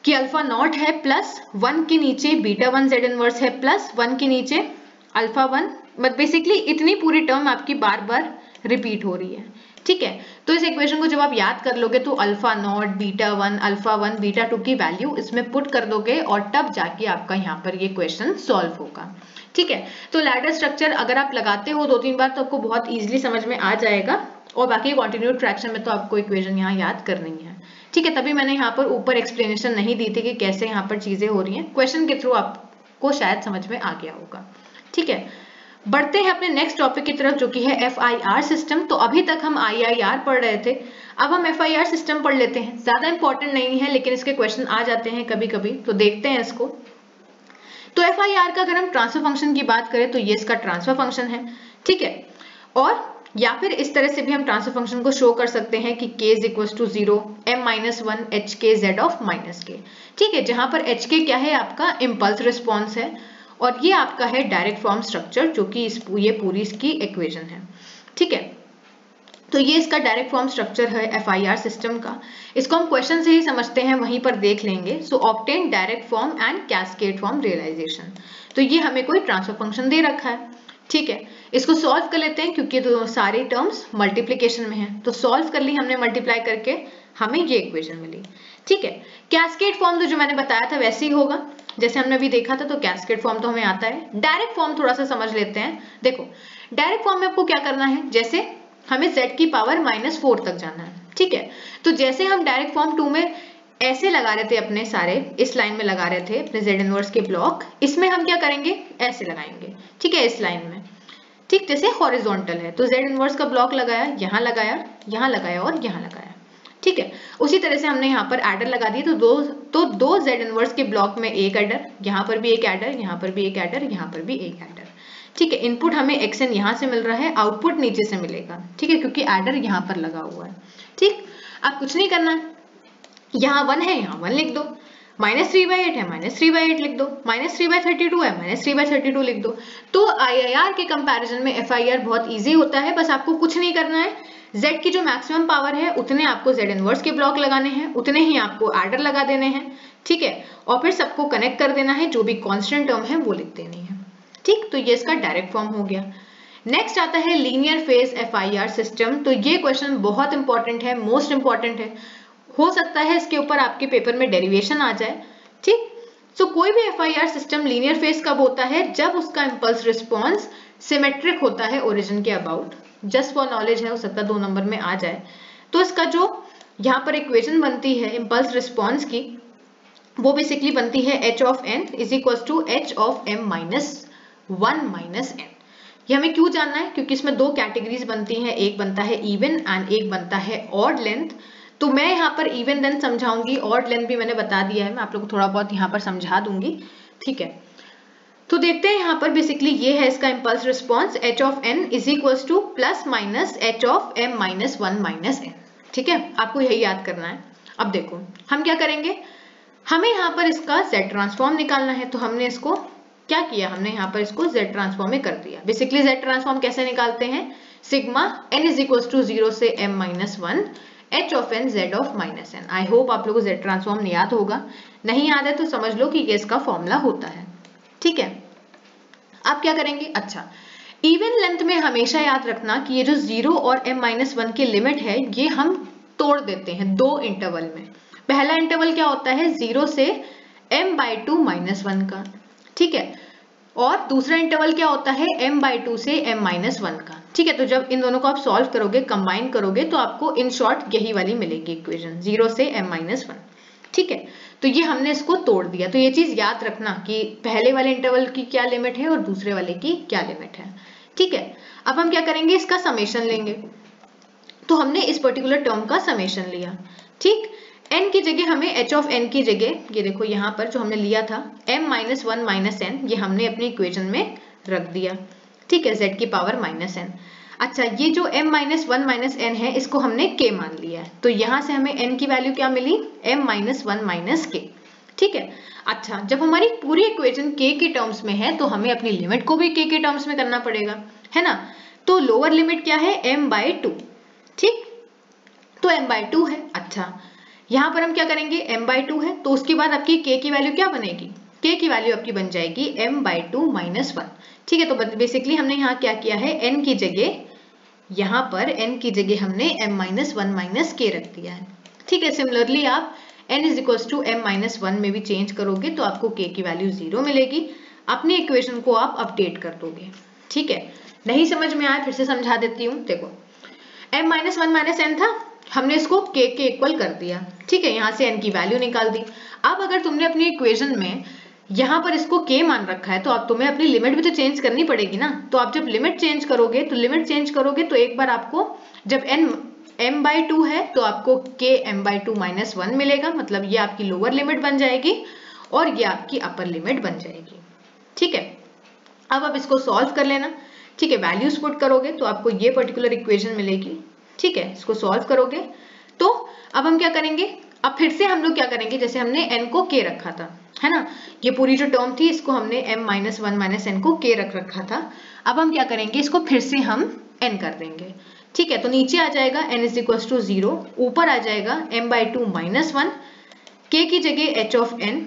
कि अल्फा नॉट है प्लस 1 के नीचे बीटा 1 z इनवर्स है प्लस 1 के नीचे अल्फा 1, बट बेसिकली इतनी पूरी टर्म आपकी बार बार रिपीट हो रही है, ठीक है। तो इस इक्वेशन को जब आप याद कर लोगे तो alpha not, beta 1, alpha 1, beta 2 की वैल्यू इसमें पुट कर दोगे और तब जाके आपका यहाँ पर ये क्वेश्चन सॉल्व होगा, ठीक है। तो लैडर स्ट्रक्चर अगर आप लगाते हो 2-3 बार तो आपको बहुत ईजिली समझ में आ जाएगा, और बाकी कॉन्टिन्यूड फ्रैक्शन में तो आपको इक्वेशन यहाँ याद करनी है, ठीक है। तभी मैंने यहाँ पर ऊपर एक्सप्लेनेशन नहीं दी थी कि कैसे यहाँ पर चीजें हो रही हैं, क्वेश्चन के थ्रू आपको शायद समझ में आ गया होगा, ठीक है। बढ़ते हैं अपने नेक्स्ट टॉपिक की तरफ जो कि है FIR सिस्टम। तो अभी तक हम IIR पढ़ रहे थे, अब हम FIR सिस्टम पढ़ लेते हैं। ज्यादा इंपॉर्टेंट नहीं है लेकिन इसके क्वेश्चन आ जाते हैं कभी कभी, तो देखते हैं इसको। तो FIR का अगर हम ट्रांसफर फंक्शन की बात करें तो ये इसका ट्रांसफर फंक्शन है, ठीक है। और या फिर इस तरह से भी हम ट्रांसफर फंक्शन को शो कर सकते हैं कि k is equals to 0 m-1 hk z of -k, ठीक है। जहां पर hk क्या है, आपका इम्पल्स रिस्पॉन्स है, और ये आपका है डायरेक्ट फॉर्म स्ट्रक्चर जो कि ये पूरी इसकी इक्वेशन है, ठीक है। तो ये इसका डायरेक्ट फॉर्म स्ट्रक्चर है FIR सिस्टम का। इसको हम क्वेश्चन से ही समझते हैं, वहीं पर देख लेंगे। So obtain direct form and cascade form realization. तो ये हमें कोई ट्रांसफर फंक्शन दे रखा है, ठीक है। इसको सॉल्व कर लेते हैं क्योंकि तो सारे टर्म्स मल्टीप्लीकेशन में है। तो सॉल्व कर ली हमने मल्टीप्लाई करके, हमें ये इक्वेशन मिली, ठीक है। कैस्केड फॉर्म तो जो मैंने बताया था वैसे ही होगा जैसे हमने अभी देखा था। तो कैस्केड फॉर्म तो हमें आता है। डायरेक्ट फॉर्म थोड़ा सा समझ लेते हैं। देखो डायरेक्ट फॉर्म में आपको क्या करना है, जैसे हमें z की पावर -4 तक जाना है, ठीक है। तो जैसे हम डायरेक्ट फॉर्म 2 में ऐसे लगा रहे थे अपने सारे, इस लाइन में लगा रहे थे अपने z इनवर्स के ब्लॉक, इसमें हम क्या करेंगे, ऐसे लगाएंगे, ठीक है, इस लाइन में, ठीक। जैसे हॉरिजॉन्टल है तो z इनवर्स का ब्लॉक लगाया, यहाँ लगाया, यहाँ लगाया और यहाँ लगाया, ठीक है। उसी तरह से हमने यहाँ पर एडर लगा दिए। तो दो z इनवर्स के ब्लॉक में एक एडर, यहाँ पर भी एक एडर, यहाँ पर भी एक एडर, यहाँ पर भी एक एडर, ठीक है। इनपुट हमें xn यहाँ से मिल रहा है, आउटपुट नीचे से मिलेगा, ठीक है, क्योंकि एडर यहाँ पर लगा हुआ है, ठीक। अब कुछ नहीं करना है, यहाँ 1 है, यहाँ 1 लिख दो, -3/8 है, -3/8 लिख दो, -3/32 है, -3/32 लिख दो। तो IIR के कंपैरिजन में FIR बहुत इजी होता है। बस आपको कुछ नहीं करना है, Z की जो मैक्सिमम पावर है उतने आपको Z इनवर्स के ब्लॉक लगाने हैं, उतने ही आपको एडर लगा देने हैं, ठीक है, और फिर सबको कनेक्ट कर देना है, जो भी कांस्टेंट टर्म है वो लिख देनी है, ठीक। तो ये इसका डायरेक्ट फॉर्म हो गया। नेक्स्ट आता है लीनियर फेज FIR सिस्टम। तो ये क्वेश्चन बहुत इंपॉर्टेंट है, मोस्ट इंपॉर्टेंट है। हो सकता है इसके ऊपर आपके पेपर में डेरिवेशन आ जाए, ठीक। सो कोई भी FIR सिस्टम लीनियर फेज कब होता है, जब उसका इंपल्स रिस्पॉन्स सिमेट्रिक होता है ओरिजिन के अबाउट। जस्ट फॉर नॉलेज है, हो सकता है 2 नंबर में आ जाए। तो इसका जो यहाँ पर इक्वेशन बनती है इंपल्स रिस्पॉन्स की, वो बेसिकली बनती है h of n is equal to h of m -1 - n। ये हमें क्यों जानना है, क्योंकि इसमें 2 कैटेगरीज बनती हैं, एक बनता है इवन एंड एक बनता है ऑड लेंथ। तो मैं यहाँ पर इवन लेंथ समझाऊंगी, ऑड लेंथ भी मैंने बता दिया है, मैं आप लोग को थोड़ा बहुत यहाँ पर समझा दूंगी, ठीक है। तो देखते हैं यहाँ पर बेसिकली ये है इसका impulse response, h of n is equal to ± h of m -1 - n, ठीक है। आपको यही याद करना है। अब देखो हम क्या करेंगे, हमें यहाँ पर इसका Z ट्रांसफॉर्म निकालना है। तो हमने इसको क्या किया, हमने यहाँ पर इसको Z ट्रांसफॉर्म में कर दिया। बेसिकली Z ट्रांसफॉर्म कैसे निकालते हैं, sigma n is equal to 0 से m -1 h of n z of -n। I hope आप लोगों को Z ट्रांसफॉर्म याद होगा, नहीं याद है तो समझ लो कि ये इसका फॉर्मूला होता है, ठीक है। आप क्या करेंगे, अच्छा इवन लेंथ में हमेशा याद रखना कि ये जो 0 और m -1 की लिमिट है ये हम तोड़ देते हैं 2 इंटरवल में। पहला इंटरवल क्या होता है, 0 से m/2 -1 का, ठीक है, और दूसरा इंटरवल क्या होता है, m/2 से m -1 का, ठीक है। तो जब इन दोनों को आप सॉल्व करोगे, कंबाइन करोगे, तो आपको इन शॉर्ट यही वाली मिलेगी इक्वेशन, 0 से m -1, ठीक है। तो ये हमने इसको तोड़ दिया। तो ये चीज याद रखना कि पहले वाले इंटरवल की क्या लिमिट है और दूसरे वाले की क्या लिमिट है, ठीक है। अब हम क्या करेंगे, इसका समेशन लेंगे। तो हमने इस पर्टिकुलर टर्म का समेशन लिया, ठीक। n की जगह हमें h of n की जगह, ये देखो यहाँ पर जो हमने लिया था m -1 - n, ये हमने अपनी इक्वेशन में रख दिया, ठीक है, z की पावर -n। अच्छा ये जो m -1 - n है इसको हमने k मान लिया है। तो यहाँ से हमें n की वैल्यू क्या मिली, m -1 - k, ठीक है। अच्छा जब हमारी पूरी इक्वेशन k के टर्म्स में है तो हमें अपनी लिमिट को भी k के टर्म्स में करना पड़ेगा, है ना। तो लोअर लिमिट क्या है, m/2, ठीक, तो m/2 है। अच्छा यहाँ पर हम क्या करेंगे, m/2 है तो उसके बाद आपकी k की वैल्यू क्या बनेगी, k की वैल्यू आपकी बन जाएगी m/2 - 1, ठीक है। तो बेसिकली हमने यहाँ क्या किया है, n की जगह, यहाँ पर n की जगह हमने m -1 - k रख दिया है, ठीक है। सिमिलरली आप n is equal to m -1 में भी चेंज करोगे तो आपको k की वैल्यू 0 मिलेगी। अपनी इक्वेशन को आप अपडेट कर दोगे, ठीक है। नहीं समझ में आया फिर से समझा देती हूँ। देखो m -1 - n था, हमने इसको k के इक्वल कर दिया, ठीक है, यहाँ से n की वैल्यू निकाल दी। अब अगर तुमने अपनी इक्वेशन में यहाँ पर इसको k मान रखा है तो अब तुम्हें अपनी लिमिट भी तो चेंज करनी पड़ेगी ना। तो आप जब लिमिट चेंज करोगे तो एक बार आपको जब n m/2 है तो आपको k m/2 - 1 मिलेगा, मतलब ये आपकी लोअर लिमिट बन जाएगी और ये आपकी अपर लिमिट बन जाएगी, ठीक है। अब आप इसको सॉल्व कर लेना, ठीक है, वैल्यूज पुट करोगे तो आपको ये पर्टिकुलर इक्वेशन मिलेगी, ठीक है। इसको सॉल्व करोगे तो अब हम क्या करेंगे, अब फिर से हम लोग क्या करेंगे, जैसे हमने n को k रखा था, है ना, ये पूरी जो टर्म थी इसको हमने m -1 - n को k रखा था। अब हम क्या करेंगे, इसको फिर से हम n कर देंगे, ठीक है, तो नीचे आ जाएगा n इज इक्वल टू 0, ऊपर आ जाएगा m/2 माइनस 1, k की जगह h ऑफ n,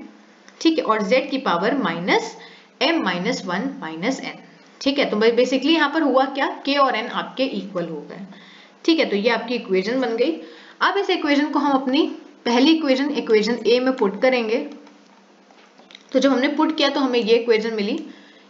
ठीक है, और z की power minus m minus 1 minus n। ठीक है, तो बेसिकली यहाँ पर हुआ क्या, k और n आपके इक्वल हो गए। ठीक है, तो ये आपकी इक्वेशन बन गई। अब इस इक्वेशन को हम अपनी पहली इक्वेशन a में पुट करेंगे। तो जब हमने पुट किया तो हमें ये इक्वेशन मिली।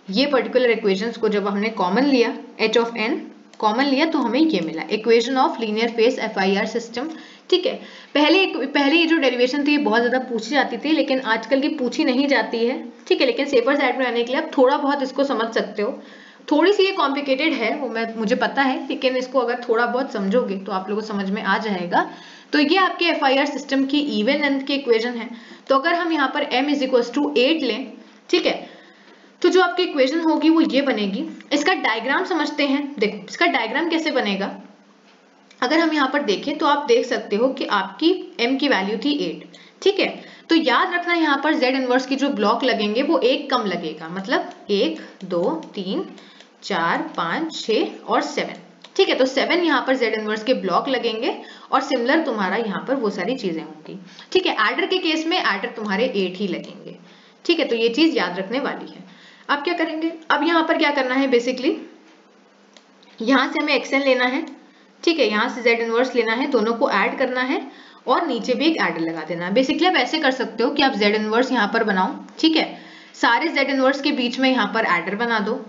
ये पर्टिकुलर इक्वेशंस को जब हमने कॉमन लिया, h ऑफ n कॉमन लिया, तो हमें ये मिला equation of linear phase FIR system. ठीक है, पहले ये जो डेरिवेशन थी ये बहुत ज्यादा पूछी जाती थी, लेकिन आजकल की पूछी नहीं जाती है। ठीक है, लेकिन सेफर साइड में आने के लिए आप थोड़ा बहुत इसको समझ सकते हो। थोड़ी सी ये कॉम्प्लिकेटेड है, वो मुझे पता है, लेकिन इसको अगर थोड़ा बहुत समझोगे तो आप लोगों को समझ में आ जाएगा। तो ये आपके FIR सिस्टम की इवन लेंथ की इक्वेशन है। तो अगर हम यहाँ पर m इज इक्वल टू 8 लें, ठीक है, तो जो आपकी इक्वेशन होगी वो ये बनेगी। इसका डायग्राम समझते हैं। देखो इसका डायग्राम कैसे बनेगा। अगर हम यहाँ पर देखें तो आप देख सकते हो कि आपकी m की वैल्यू थी 8। ठीक है, तो याद रखना यहाँ पर z इनवर्स की जो ब्लॉक लगेंगे वो एक कम लगेगा, मतलब 1 2 3 4 5 6 और 7। ठीक है, तो 7 यहाँ पर z इनवर्स के ब्लॉक लगेंगे और सिमिलर तुम्हारा यहाँ पर वो सारी चीजें होंगी। ठीक है, एडर के केस में एडर तुम्हारे 8 ही लगेंगे। ठीक है, तो ये चीज याद रखने वाली है। अब क्या करेंगे, अब यहाँ पर क्या करना है, बेसिकली यहाँ से हमें xn लेना है। ठीक है, यहाँ से z इनवर्स लेना है, दोनों को ऐड करना है और नीचे भी एक एडर लगा देना है। बेसिकली आप ऐसे कर सकते हो कि आप z इनवर्स यहाँ पर बनाओ। ठीक है, सारे z इनवर्स के बीच में यहाँ पर एडर बना दो।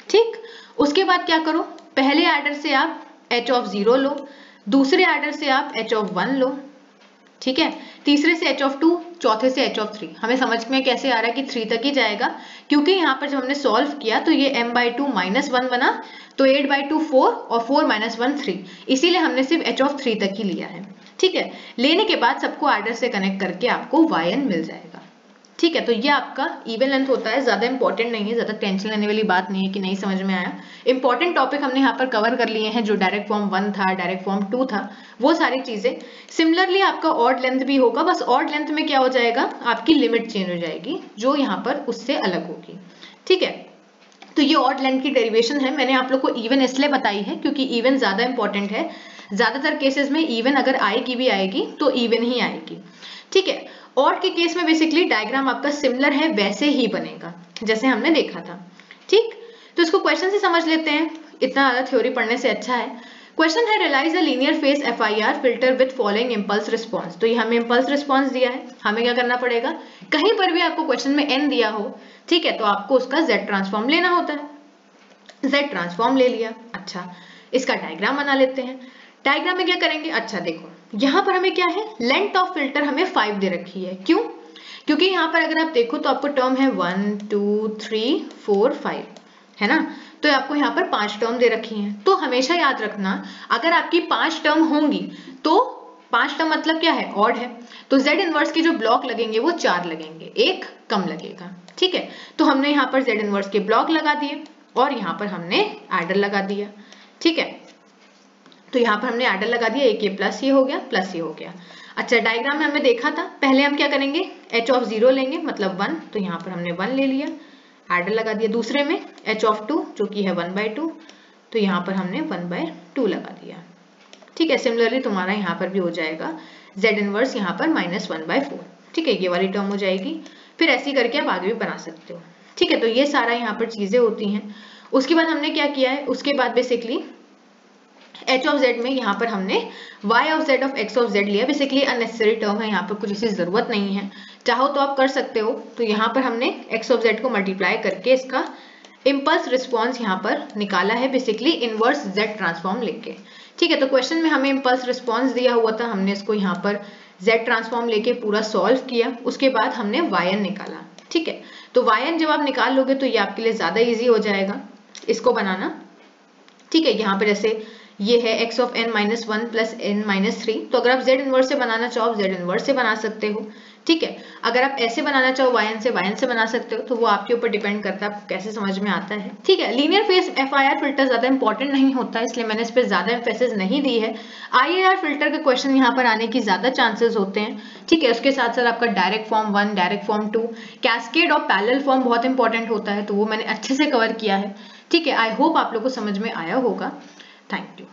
ठीक, उसके बाद क्या करो, पहले एडर से आप h ऑफ 0 लो, दूसरे एडर से आप h ऑफ 1 लो। ठीक है, तीसरे से h ऑफ 2, चौथे से h ऑफ 3। हमें समझ में कैसे आ रहा है कि 3 तक ही जाएगा, क्योंकि यहाँ पर जब हमने सॉल्व किया तो ये m/2 माइनस 1 बना, तो 8/2 4 और 4 माइनस 1 3, इसीलिए हमने सिर्फ h ऑफ 3 तक ही लिया है। ठीक है, लेने के बाद सबको एडर से कनेक्ट करके आपको yn मिल जाएगा। ठीक है, तो ये आपका इवन लेंथ होता है, ज्यादा इंपॉर्टेंट नहीं है, ज्यादा टेंशन लेने वाली बात नहीं है कि नहीं समझ में आया। इंपॉर्टेंट टॉपिक हमने यहाँ पर कवर कर लिए हैं, जो डायरेक्ट फॉर्म 1 था, डायरेक्ट फॉर्म 2 था, वो सारी चीजें। सिमिलरली आपका ऑड लेंथ भी होगा, बस ऑड लेंथ में क्या हो जाएगा, आपकी लिमिट चेंज हो जाएगी जो यहाँ पर उससे अलग होगी। ठीक है, तो ये ऑड लेंथ की डेरिवेशन है। मैंने आप लोग को इवन इसलिए बताई है क्योंकि इवन ज्यादा इंपॉर्टेंट है। ज्यादातर केसेस में इवन अगर आएगी भी आएगी तो इवन ही आएगी। ठीक है, ऑड के केस में बेसिकली डायग्राम आपका सिमिलर है, वैसे ही बनेगा जैसे हमने देखा था। ठीक, तो इसको क्वेश्चन से समझ लेते हैं, इतना ज्यादा थ्योरी पढ़ने से अच्छा है। क्वेश्चन है, realise a linear phase FIR filter with following impulse response. तो ये हमें इंपल्स रिस्पॉन्स दिया है, हमें क्या करना पड़ेगा, कहीं पर भी आपको क्वेश्चन में n दिया हो, ठीक है, तो आपको उसका z ट्रांसफॉर्म लेना होता है। z ट्रांसफॉर्म ले लिया। अच्छा, इसका डायग्राम बना लेते हैं। डायग्राम में क्या करेंगे, अच्छा देखो यहाँ पर हमें क्या है, लेंथ ऑफ फिल्टर हमें 5 दे रखी है। क्यों, क्योंकि यहाँ पर अगर आप देखो तो आपको टर्म है 1 2 3 4 5, है ना, तो आपको यहाँ पर 5 टर्म दे रखी हैं। तो हमेशा याद रखना, अगर आपकी 5 टर्म होंगी तो 5 टर्म मतलब क्या है, ऑड है, तो z इनवर्स के जो ब्लॉक लगेंगे वो 4 लगेंगे, एक कम लगेगा। ठीक है, तो हमने यहाँ पर z इनवर्स के ब्लॉक लगा दिए और यहाँ पर हमने एडर लगा दिया। ठीक है, तो यहाँ पर हमने एडर लगा दिया, एक ये प्लस ये हो गया, प्लस ये हो गया। अच्छा, डायग्राम में हमने देखा था, पहले हम क्या करेंगे, h ऑफ 0 लेंगे, मतलब 1, तो यहाँ पर हमने 1 ले लिया, एडर लगा दिया। दूसरे में h ऑफ 2 जो कि है 1/2, तो यहाँ पर हमने 1/2 लगा दिया। ठीक है, सिमिलरली तुम्हारा यहाँ पर भी हो जाएगा z इनवर्स यहाँ पर -1/4। ठीक है, ये वाली टर्म हो जाएगी। फिर ऐसे करके आप आगे भी बना सकते हो। ठीक है, तो ये सारा यहाँ पर चीजें होती हैं। उसके बाद हमने क्या किया है, उसके बाद बेसिकली h ऑफ z में यहाँ पर हमने y of z of x of z लिया। बेसिकली अननेसेसरी टर्म है, यहाँ पर कुछ ऐसी जरूरत नहीं है, चाहो तो आप कर सकते हो। तो यहाँ पर हमने x ऑफ z को मल्टीप्लाई करके इसका इम्पल्स रिस्पॉन्स यहाँ पर निकाला है, बेसिकली इनवर्स z ट्रांसफॉर्म लेके। ठीक है, तो क्वेश्चन में हमें इम्पल्स रिस्पॉन्स दिया हुआ था, हमने इसको यहाँ पर z ट्रांसफॉर्म लेके पूरा सॉल्व किया। उसके बाद हमने yn निकाला। ठीक है, तो yn जब आप निकाल लोगे तो ये आपके लिए ज्यादा ईजी हो जाएगा इसको बनाना। ठीक है, यहाँ पे जैसे ये है x of n minus 1 plus n minus 3, तो अगर आप z इनवर्स से बनाना चाहो z इनवर्स से बना सकते हो। ठीक है, अगर आप ऐसे बनाना चाहो yn से बना सकते हो, तो वो आपके ऊपर डिपेंड करता है आपको कैसे समझ में आता है। ठीक है, लीनियर फेज FIR फिल्टर ज्यादा इंपॉर्टेंट नहीं होता है, इसलिए मैंने इस पर ज्यादा एम्फेसिस नहीं दी है। IAR फिल्टर के क्वेश्चन यहाँ पर आने की ज्यादा चांसेस होते हैं। ठीक है, उसके साथ साथ आपका direct form 1, direct form 2, cascade और पैरेलल फॉर्म बहुत इंपॉर्टेंट होता है, तो वो मैंने अच्छे से कवर किया है। ठीक है, आई होप आप लोग को समझ में आया होगा। Thank you.